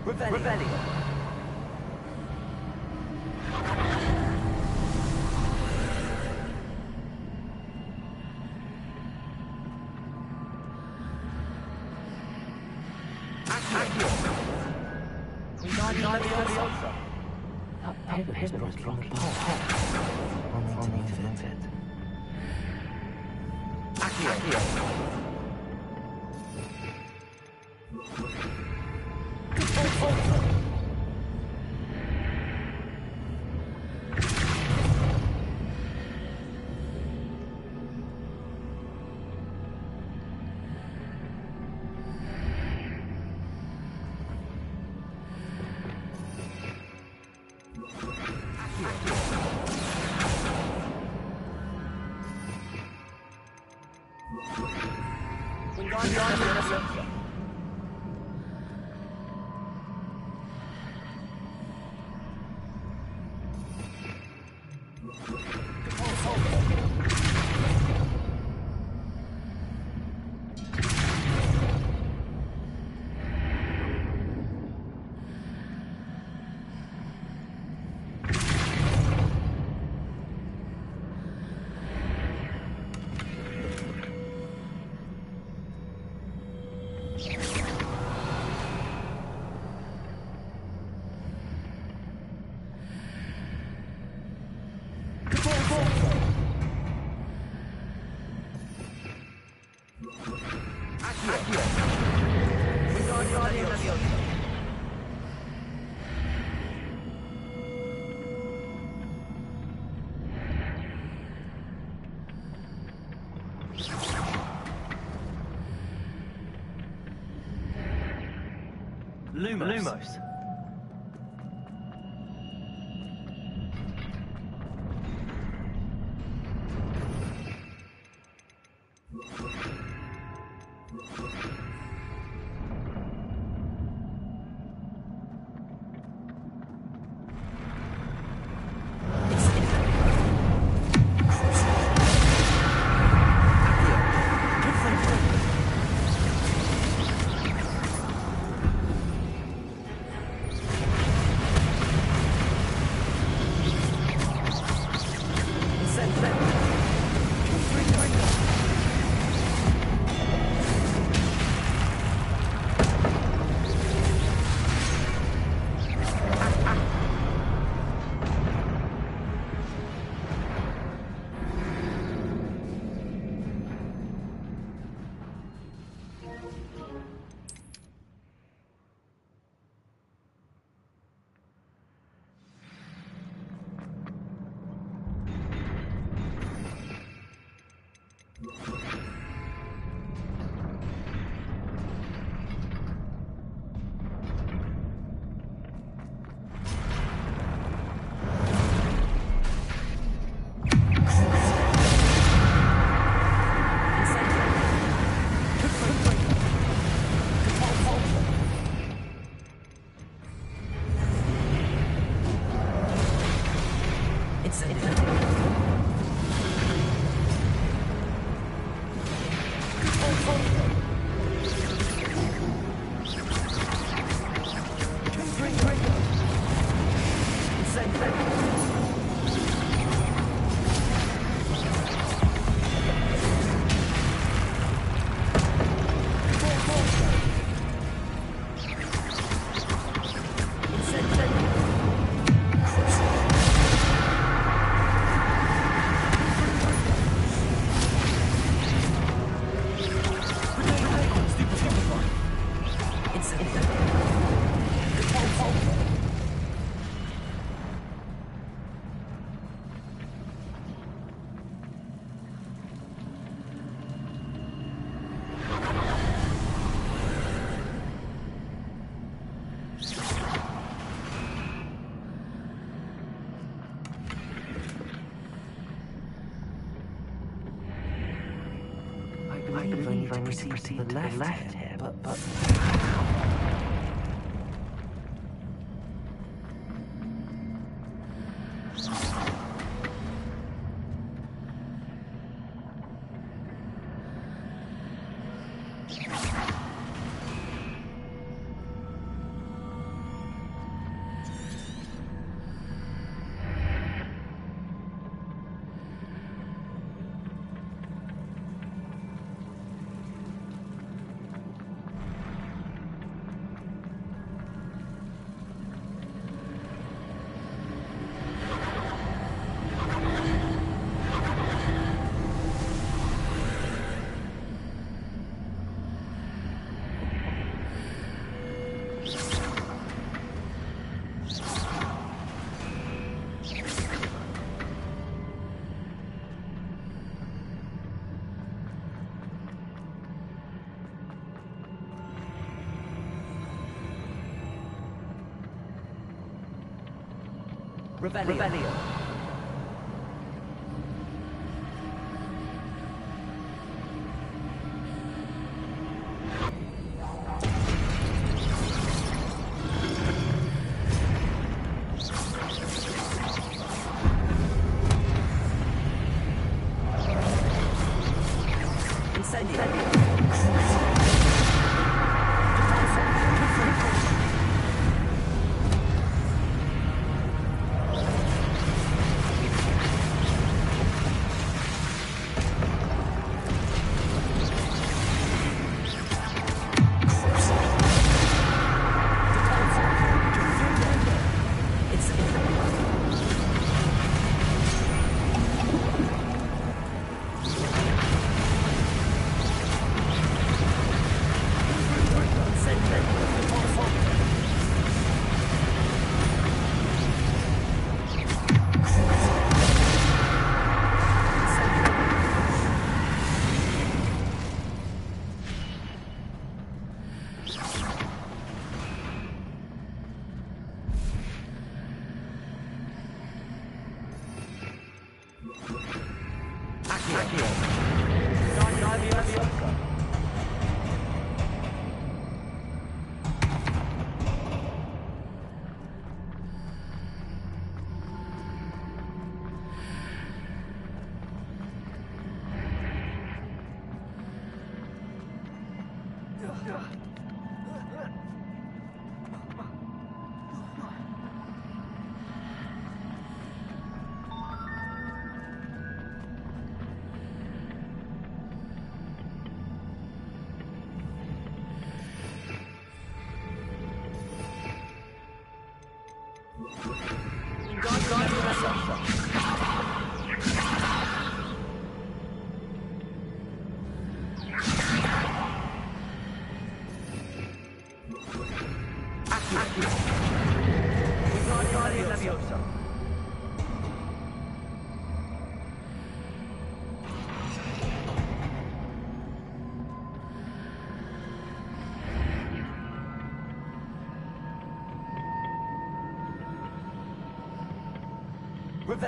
Revelio. That pillar is blocking the path. I'll need to move it. Accio. Lumos. I believe I need to proceed to the left here, but... Revelio.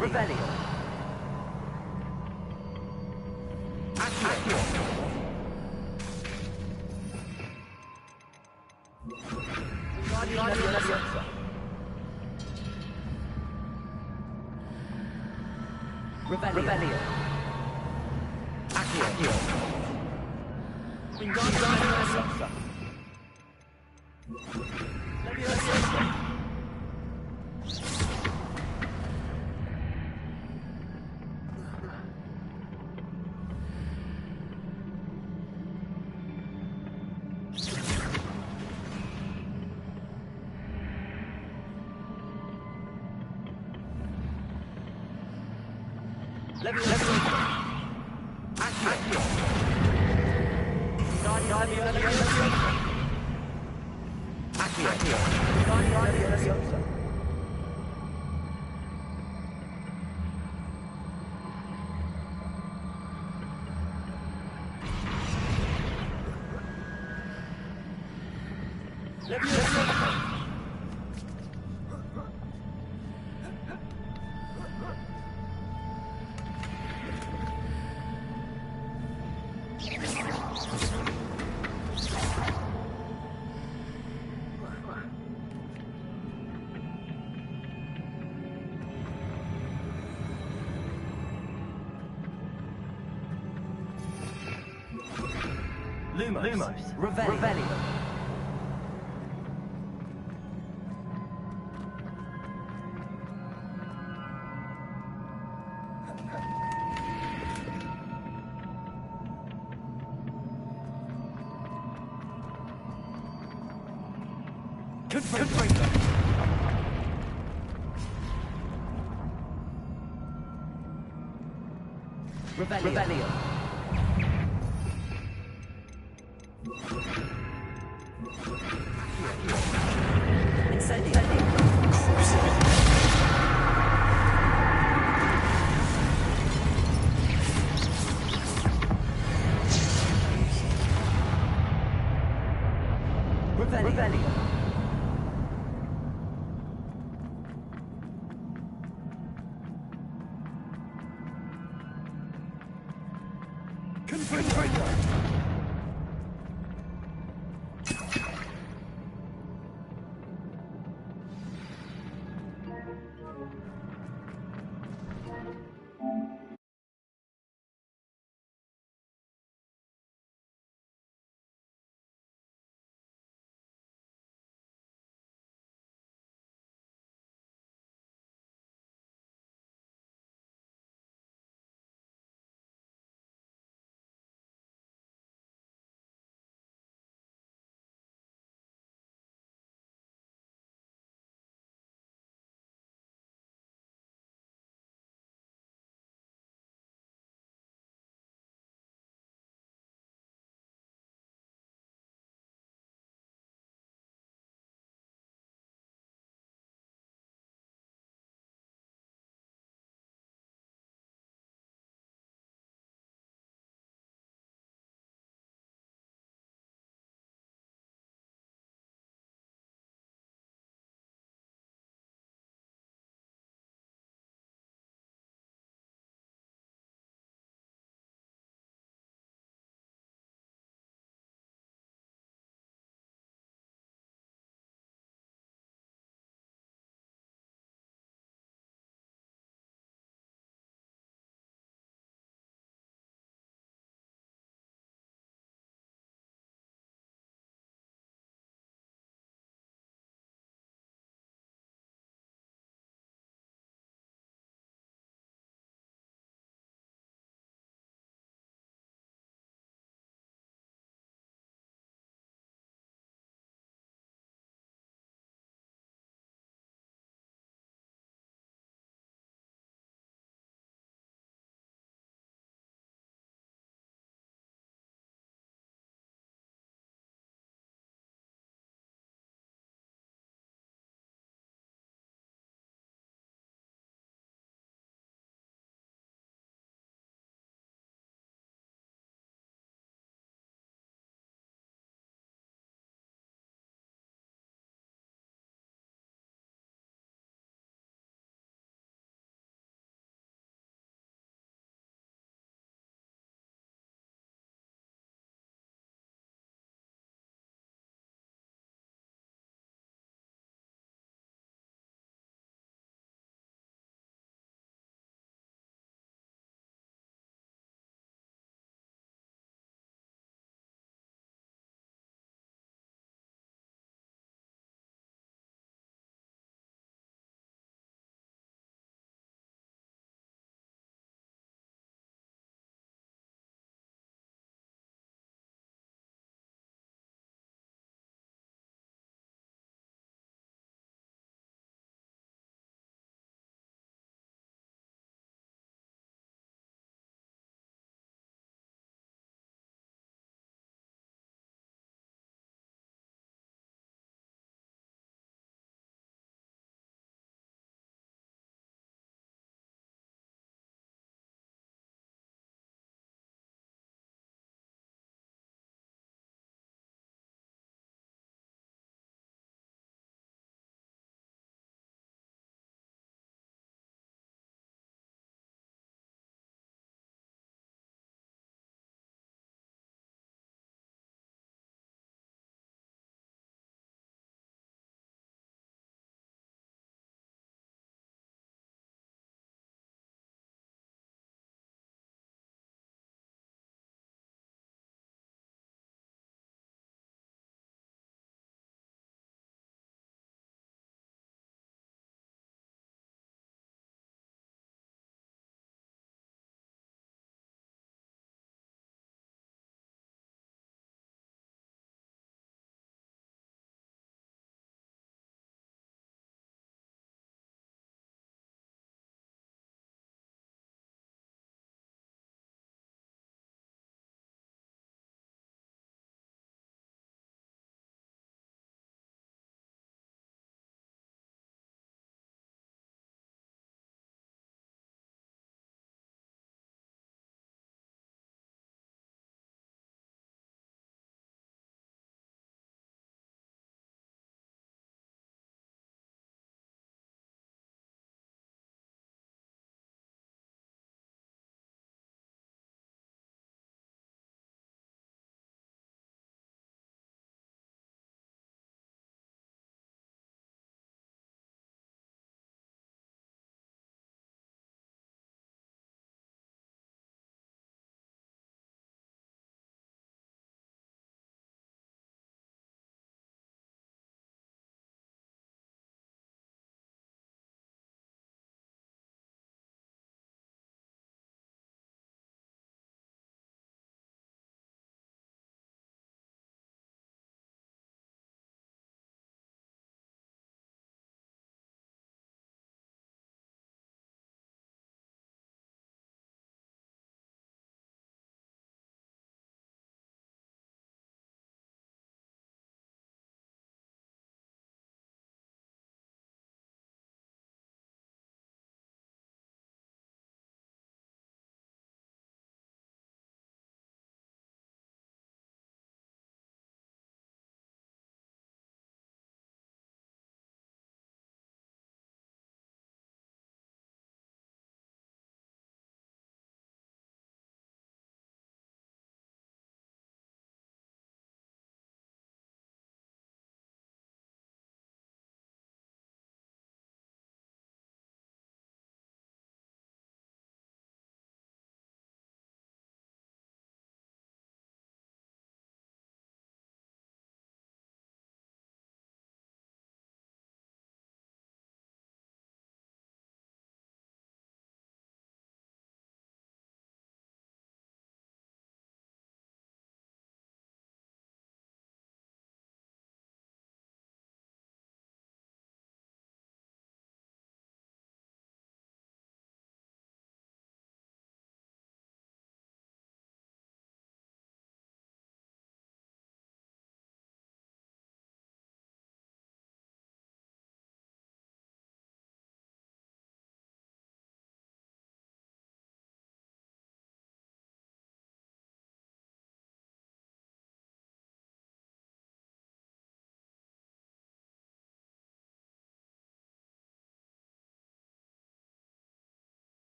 Revelio. Accio. Revelio. Accio. Lumos. Revelio. Revelio. Revelio.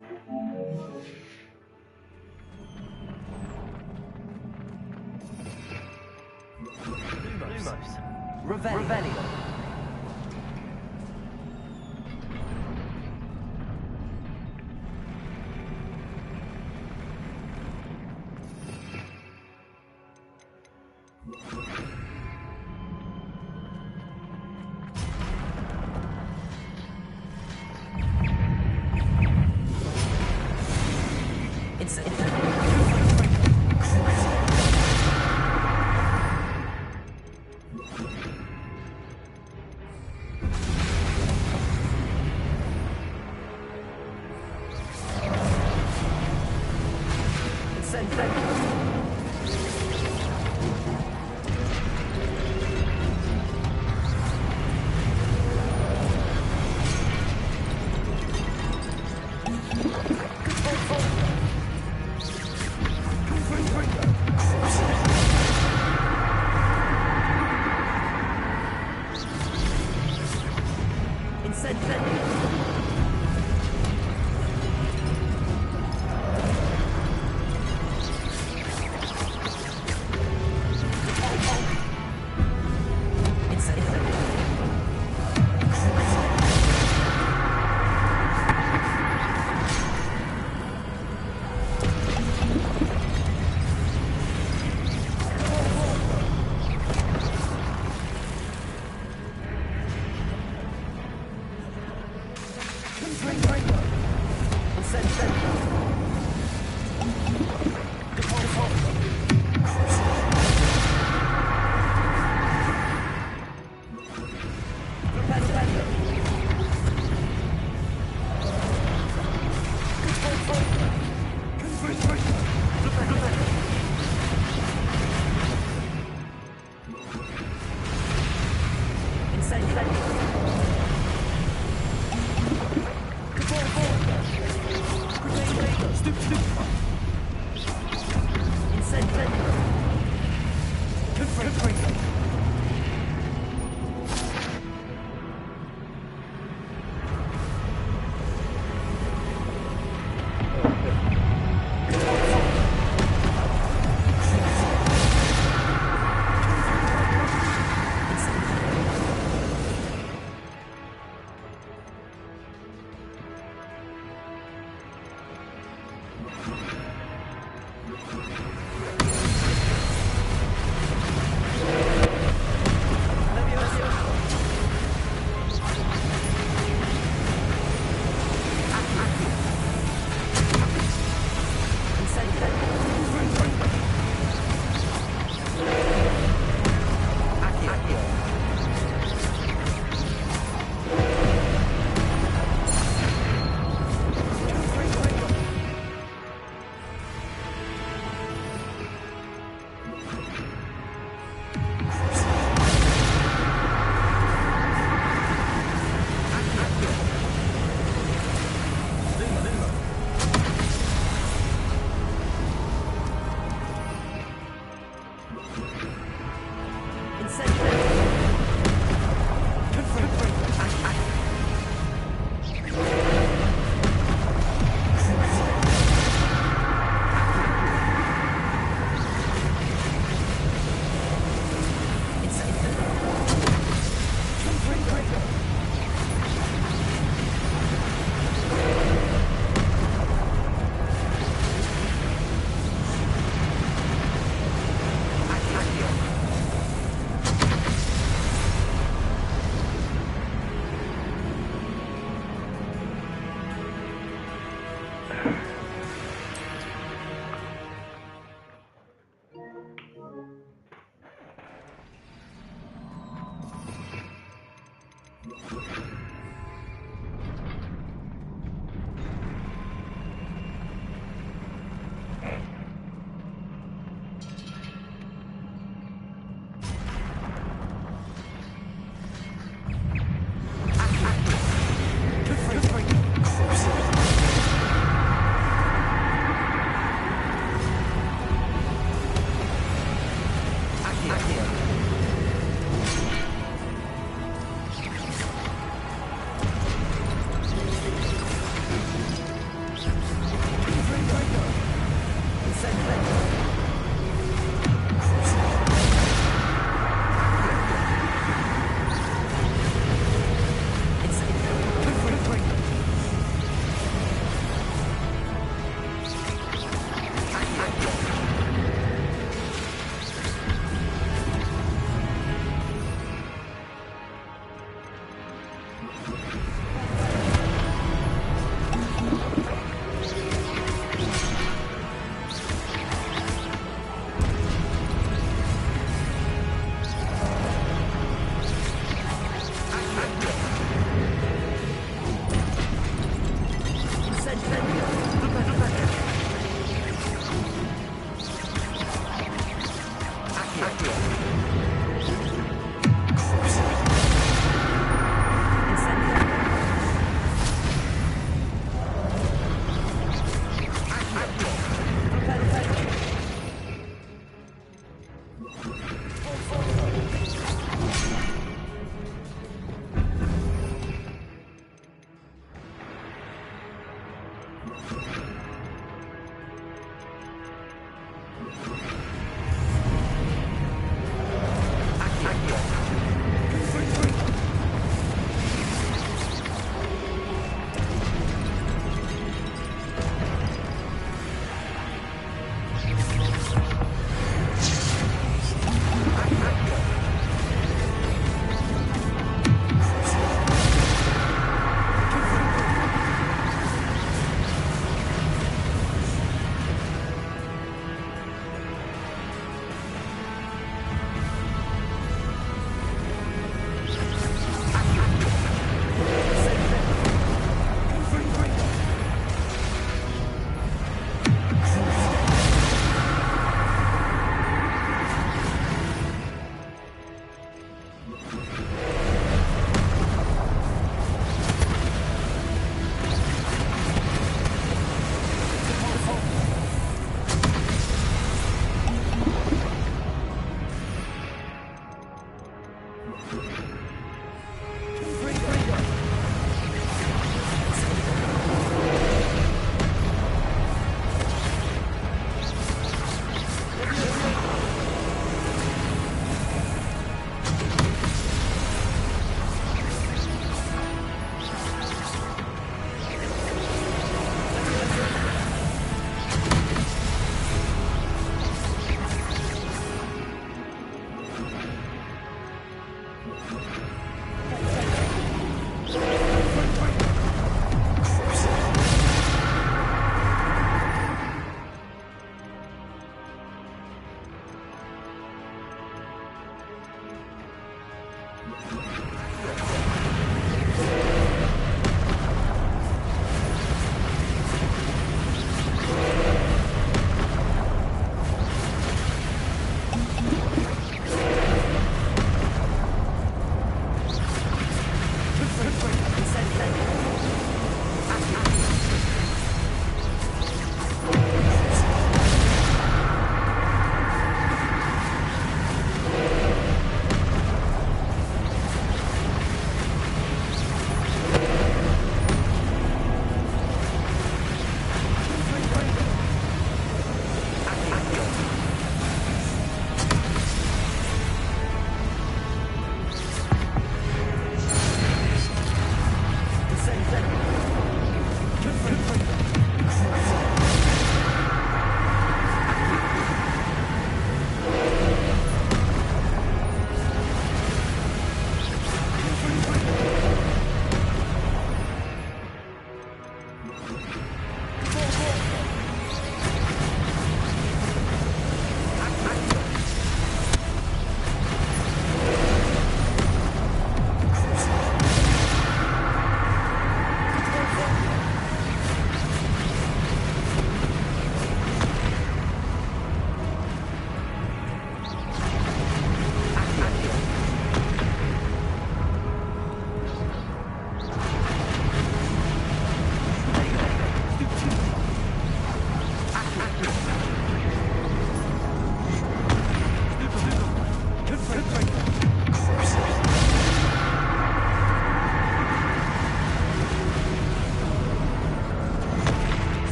Lumos. Revelio.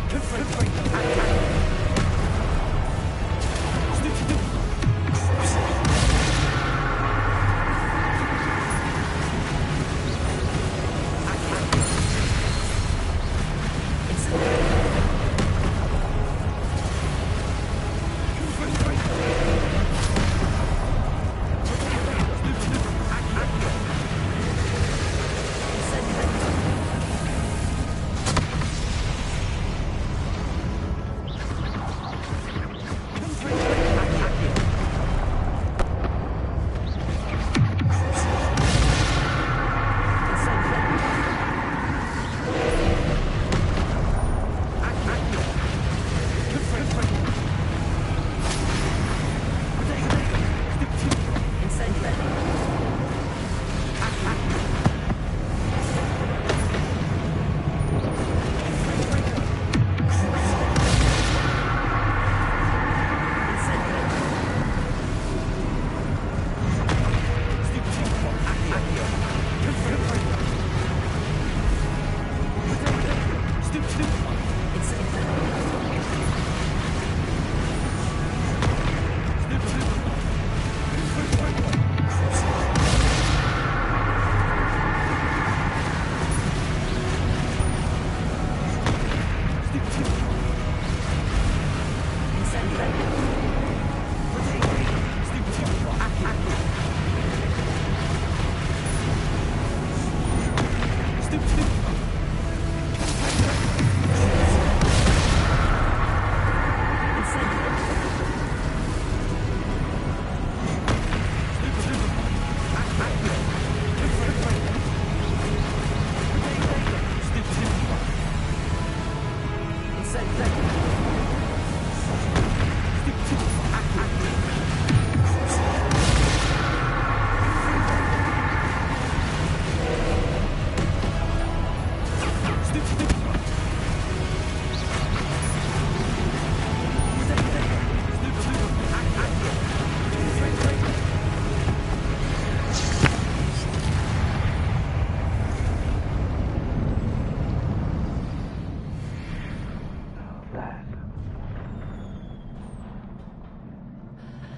Confirm.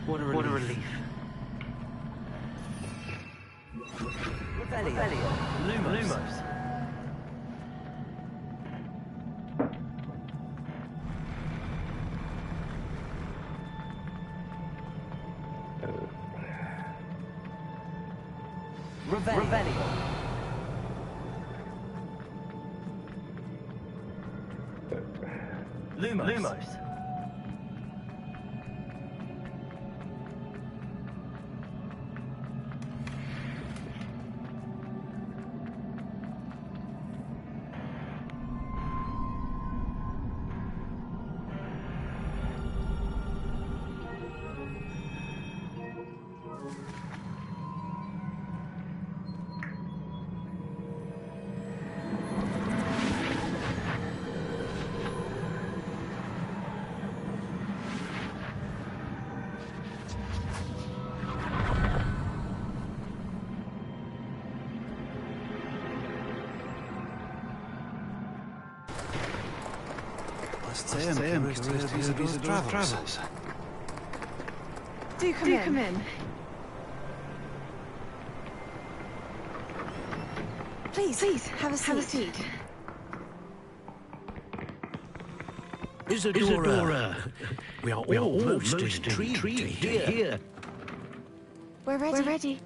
What a relief. Revelio. Lumos. Revelio. Lumos. I'm curious to vis-a-vis the travels. Do come in. Please, have a seat. Isadora, we are almost intrigued to hear. We're ready.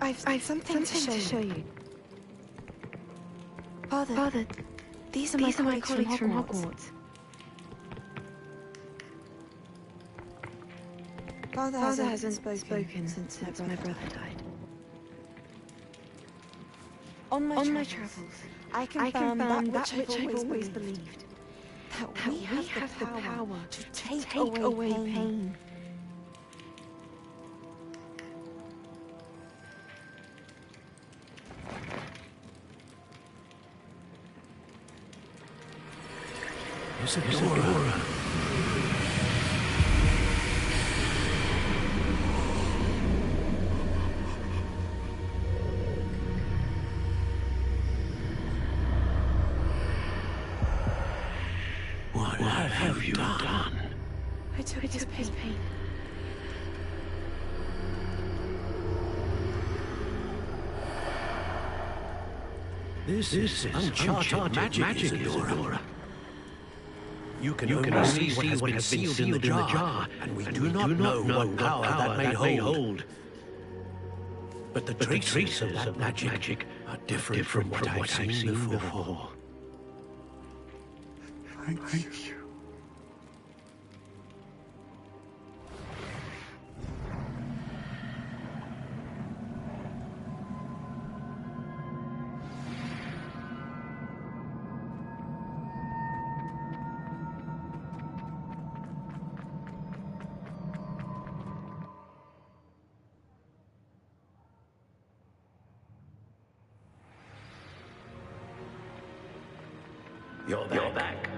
I've something to show you. Father, these are my colleagues from Hogwarts. Father hasn't spoken since my brother died. On my travels, I confirm that which I've always believed. That we have the power to take away pain. Isadora. What have you done? I took his pain. This is uncharted magic, Isadora. You can only see what has been sealed in the jar, and we do not know what power that may hold. But the traces of that magic are different from what I've seen before. Thank you. You're back.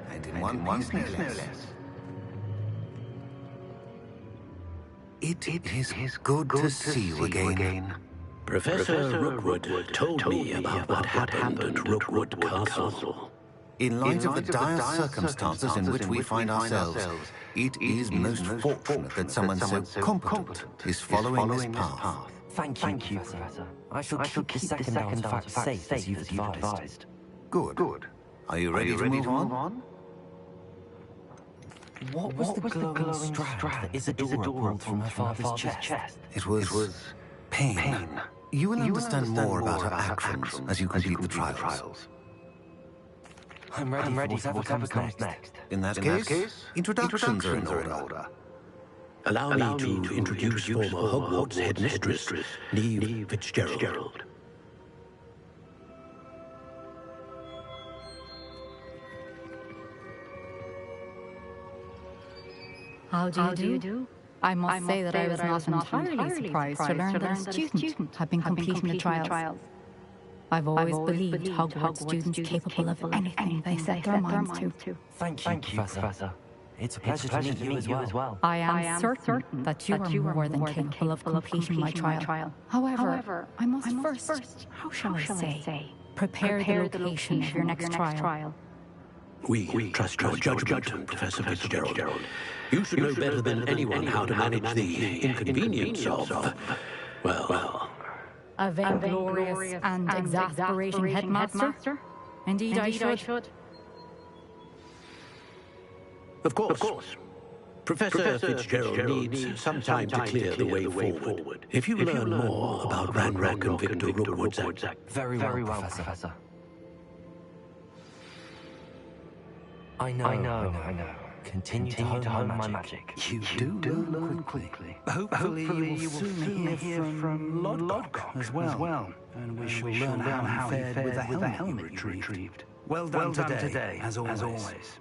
And in one piece, no less. It is good to see you again. Professor Rookwood told me about what happened at Rookwood Castle. In light of the dire circumstances in which we find ourselves, it is most fortunate that someone so competent is following this path. Thank you, Professor. I shall keep the second artifact safe as you've advised. Good. Are you ready to move on? What was the glowing strand that Isadora pulled from her father's chest? It was pain. You will understand more about her actions as you complete the trials. I'm ready for whatever comes next. In that case, introductions are in order. Allow me to introduce former Hogwarts headmistress, Neve Fitzgerald. How do you do? I must say that I was not entirely surprised to learn that a student had been completing the trials. I've always believed Hogwarts students capable of anything they set their minds to. Thank you, Professor. It's a pleasure to meet you as well. I am certain that you are more than capable of completing my trial. However, I must first, how shall I say, prepare the location of your next trial. We trust your judgment, Professor Fitzgerald. You should know better than anyone how to manage the inconvenience of, well... A vainglorious and exasperating headmaster? Indeed, I should. Of course. Professor Fitzgerald needs some time to clear the way forward. If you learn more about Ranrock and Victor Rookwood's act... Very well, Professor. I know. Continue to hone my magic. You do learn quickly. Hopefully you will soon hear from Lodgok as well. And we shall learn how he fared with the helmet you retrieved. Well done today, as always.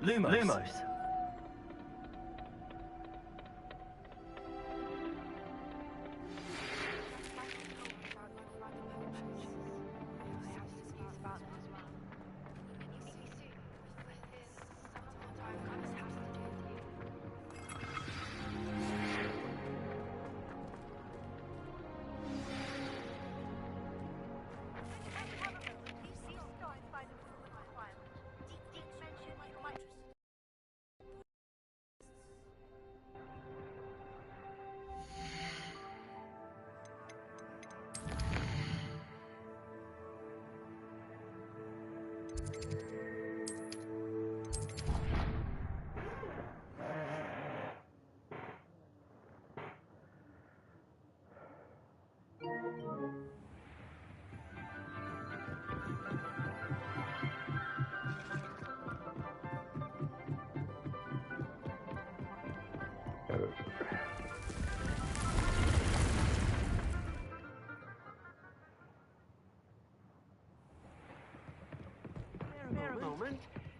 Lumos.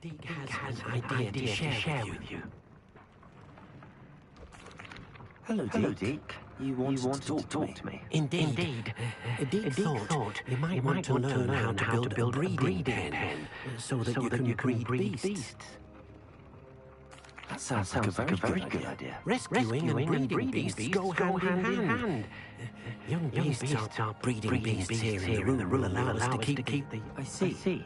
Deke has an idea to share with you. Hello, Deke. You want to talk to me? Indeed. Deke thought you might want to learn how to build a breeding pen so that you can breed beasts. That sounds like a very good idea. Rescuing and breeding beasts go hand in hand. Young beasts are breeding beasts here in the room will allow us to keep the... I see.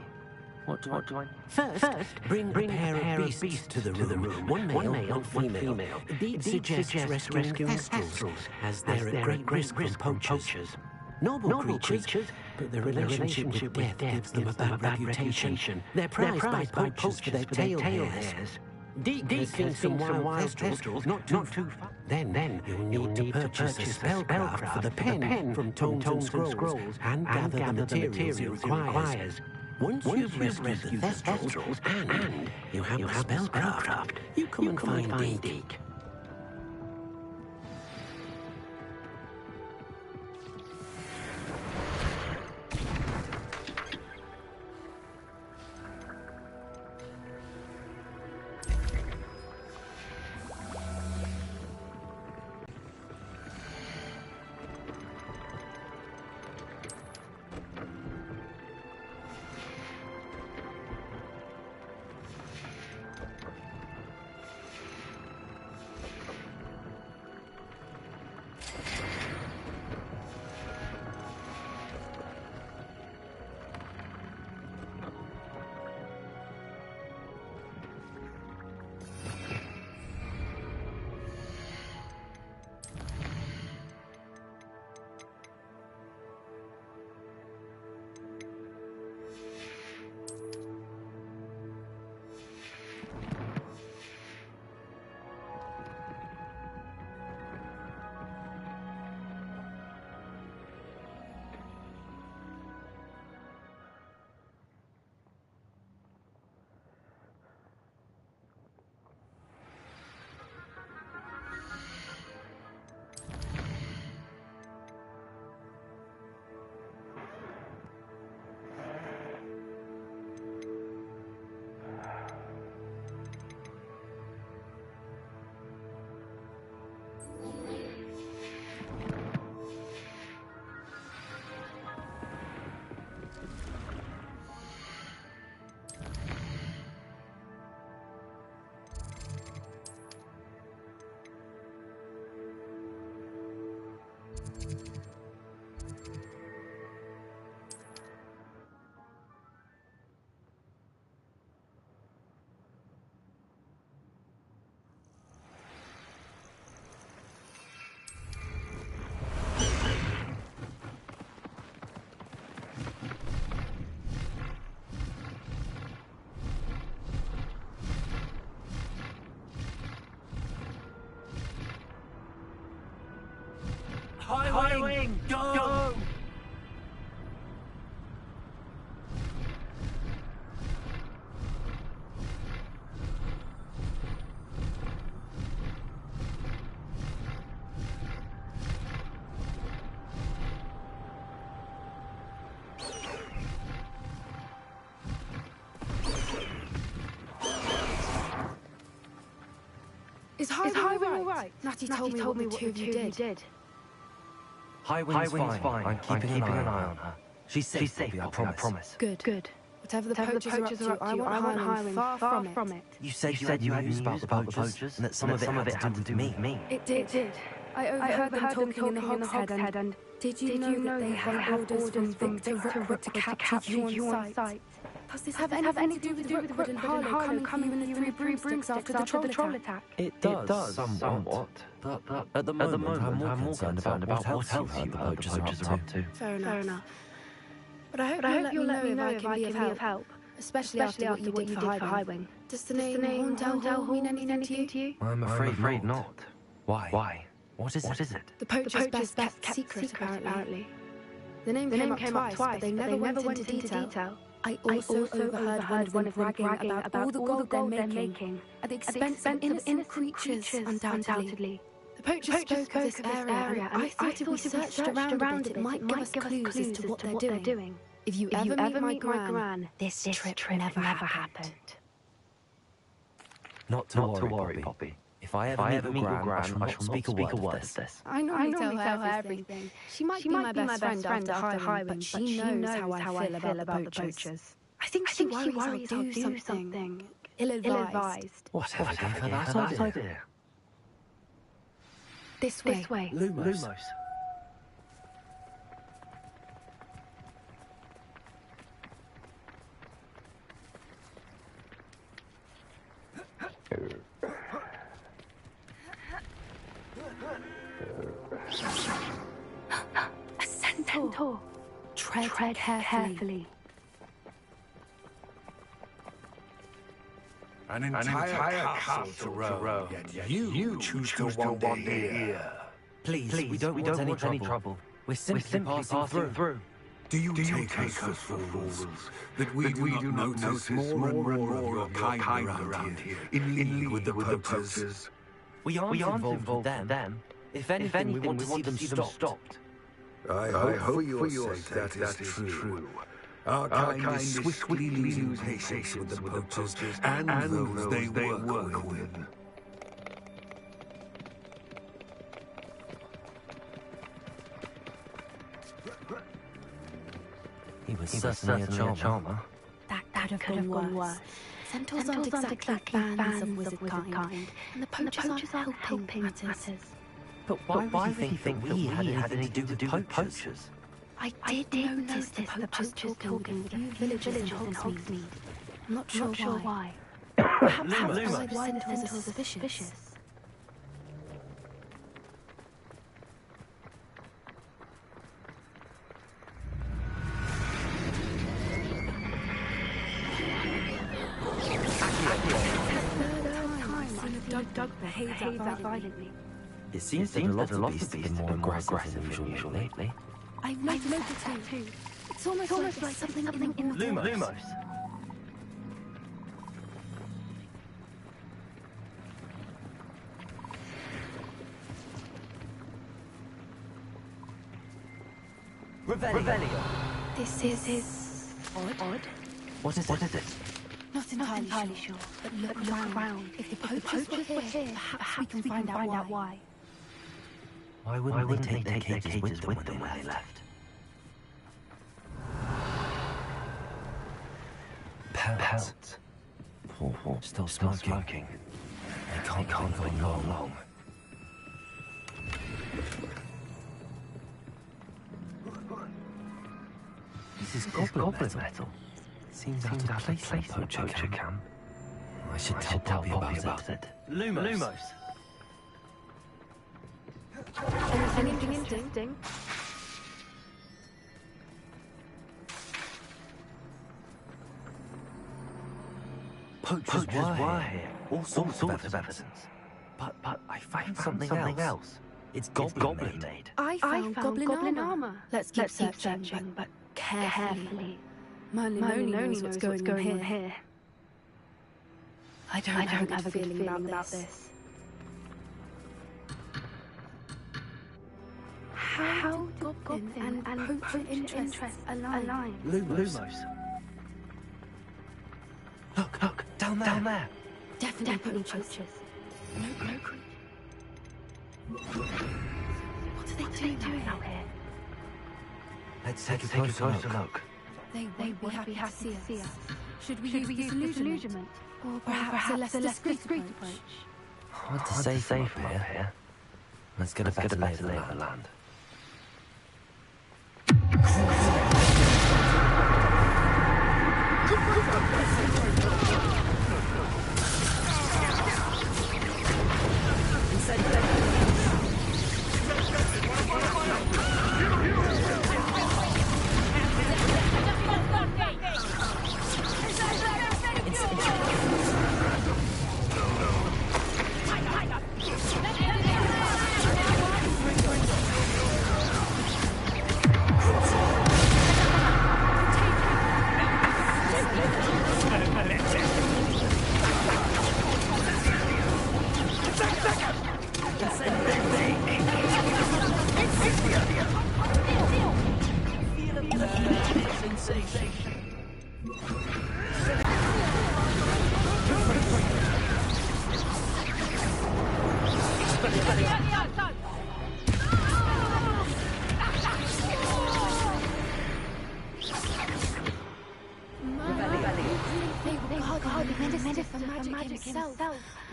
What do I... First, bring a pair of beasts to the room. One male, one female. Deke suggests rescuing Thestrals, as they're at great risk from poachers. Noble creatures, but their relationship with death gives them a bad reputation. They're prized by poachers for their tail hairs. Deke has seen some wild Thestrals not too far. Then you'll need to purchase a spellcraft for the pen from Tomes and Scrolls and gather the materials it requires. Once you've rescued the Thestrals and you have the spellcraft, you come and find Deke. Highwing all right? Natty told me what the two of you did. Highwing's fine. I'm keeping an eye on her. She's safe, Poppy, I promise. Good. Whatever the poachers are up to, I want Highwing far from it. You said you had news about the poachers, and that some of it had to do with me. It did. I overheard them talking in the Hogshead, and did you know that they have orders from Victor Rookwood to capture you on sight? Does this have anything to do with Rookwood and Harlow coming in the three broomsticks after the troll attack? It does, somewhat. But at the moment, I'm more concerned about what else you heard the poachers are up to. Fair enough. But I hope you'll let me know if I can be of help. Especially after what you did for Highwing. Does the name Horndale mean anything to you? I'm afraid not. Why? What is it? The poacher's best kept secret, apparently. The name came up twice, but they never went into detail. I also overheard one of them bragging about all the gold they're making at the expense of innocent creatures, undoubtedly. The poachers spoke of this area, and I thought if we searched around it, it might give us clues as to what they're doing. If you ever meet my gran, this trip never happened. Not to worry, Poppy. If I ever meet your gran, I shall speak a word of this. I normally tell her everything. She might be my best friend after Highwing, but she knows how I feel about the poachers. I think she worries I'll do something ill-advised. Whatever gave her that idea? This way. Lumos. A centaur. Tread carefully. An entire castle to row, yet you choose to wander here. Please, we don't want any trouble. We're simply passing through. Do you take us for fools, that we do not notice more and more of your kind around here, in league with the poachers? We aren't involved with them. If anything, we want to see them stopped. I hope for your sake that is true. Our kind is swiftly losing patience with the poachers and those they work with. He was certainly a charmer. That could have gone worse. Centaurs aren't exactly fans of wizard kind, and the poachers aren't helping matters. But why would he think that we had anything to do with poachers? I did notice the poachers talking with a few villagers in Hogsmeade. I'm not sure why. Perhaps why the Centaurs are suspicious. Doug behaves that violently. It seems that a lot of beasts have been more aggressive than usual lately. I've noticed that too. It's almost like something in the Lumos. Revelio. This is odd. What is it? Not entirely sure, but look around. If the poachers were here, perhaps we can find out why. Why wouldn't they take their cages with them when they left? Pelts. Still smoking. They can't go long. This is goblin metal. Seems out of place in poacher camp. I should tell Poppy about it. Lumos. Anything interesting? Poachers were here. All sorts of evidence. But I found something else. It's goblin made. I found goblin armor. Let's keep searching, but carefully. Merlin only knows what's going on here. I don't have a good feeling about this. How do goblin and poacher interests align? Lumos. Look, down there. Definitely poachers. No creatures. What are they doing out here? Let's take a closer look. They won't be happy to see us. Should we use disillusionment? Or perhaps a less discreet approach? Hard to say from here. Let's get a better lay of the land.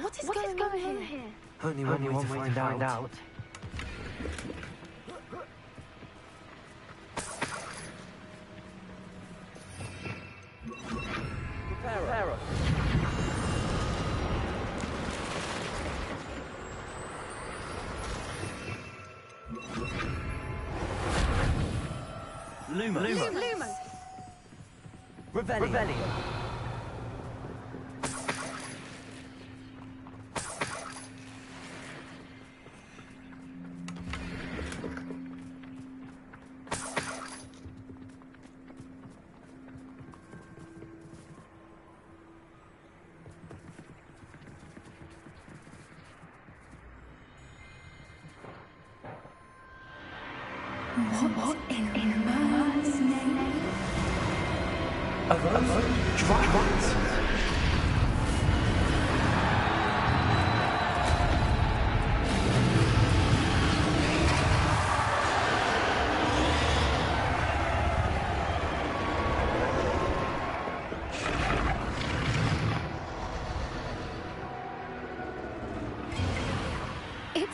What is going on here? Only one way to find out. Prepare us. Lumos. Revelio. What in Merlin's name? Dragons.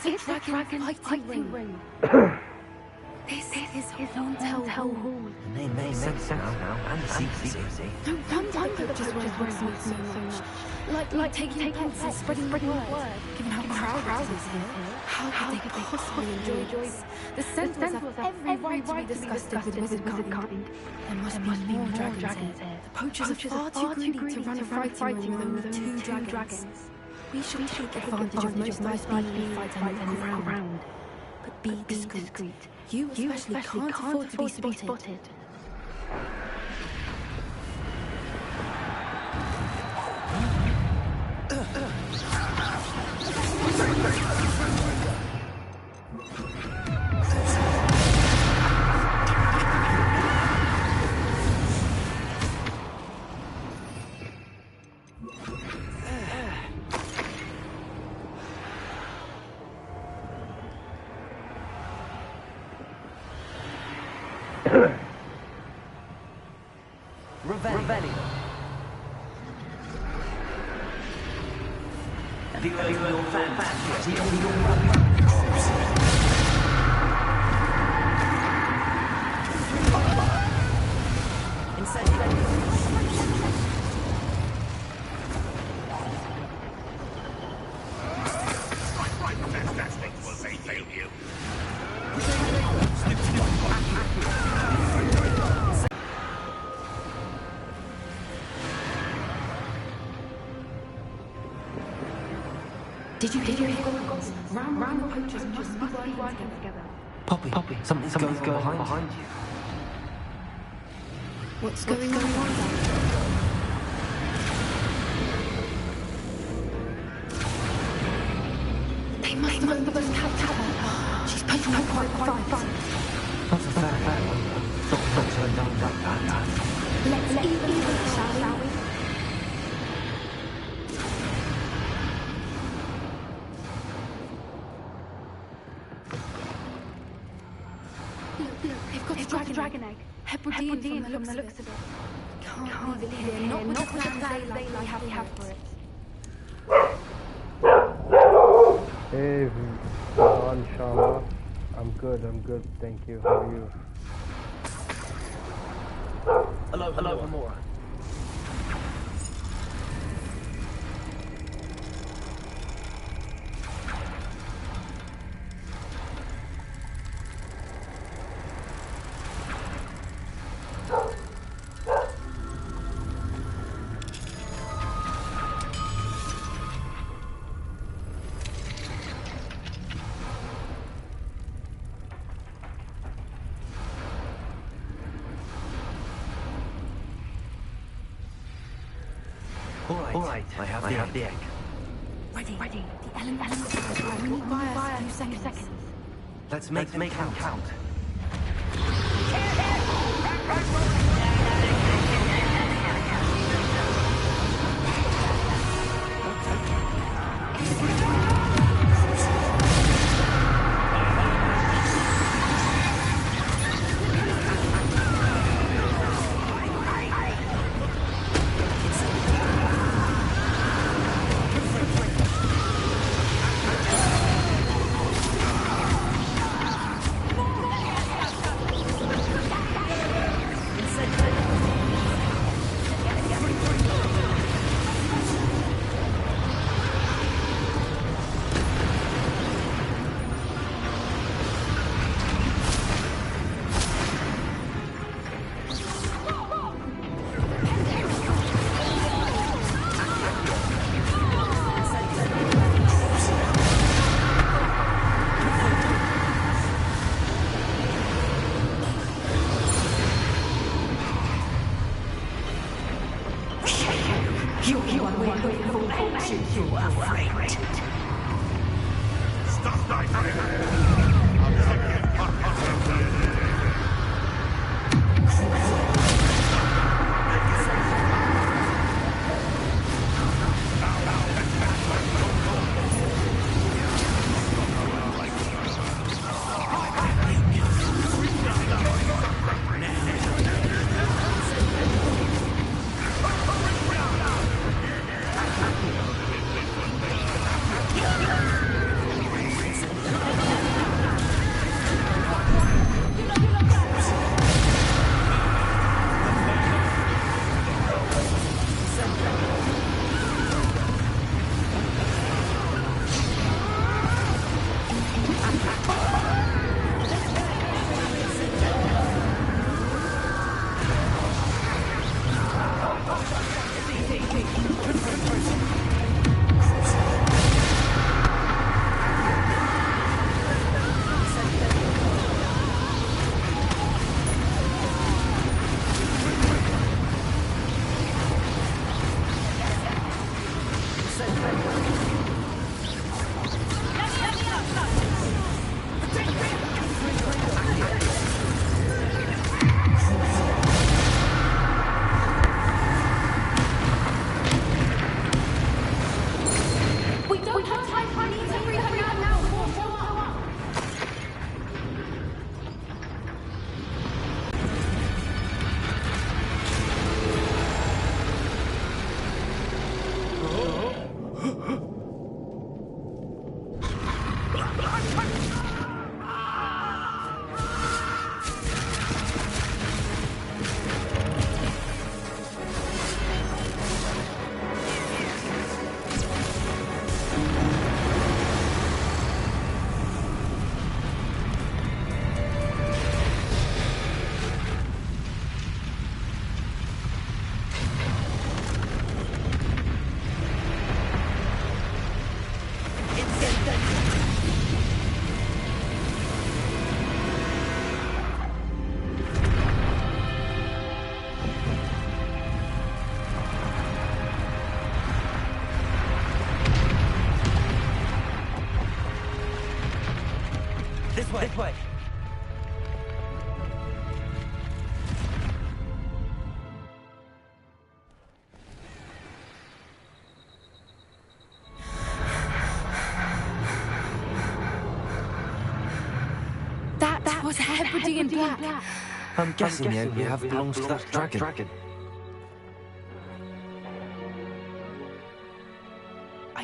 It's a dragon fighting ring. This is Haunted Hall. The name makes sense now, and secrecy. No wonder poachers were me so much. Like taking pence and spreading word. Given how crowded it is here, how could they possibly enjoy this? The Sentinels have every right to be disgusted with wizard kind. There must be more dragons here. The poachers are far too greedy to run a fighting room with only two dragons. We should take advantage of most nice being fighting around. But be discreet. You especially can't afford to be spotted. Revelio. The original fantasy of your Did you hear goggles? Round poachers must be working together. Poppy, something's going behind you. What's going on? They must have catch her. She's punching her quite fast. That's a fair one. Not so dumb like that. Let's eat it, shall we? Look, they've got a dragon egg. Hebridean from the looks of it. Can't believe it. Not with the plans they have for it. Hey, Vahan Sharma. I'm good, thank you. How are you? Hello, Gamora. All right. I have the egg. Ready. The elements will require a few seconds. Let's make them count. What's everything in black? I'm guessing you have belongs to that dragon.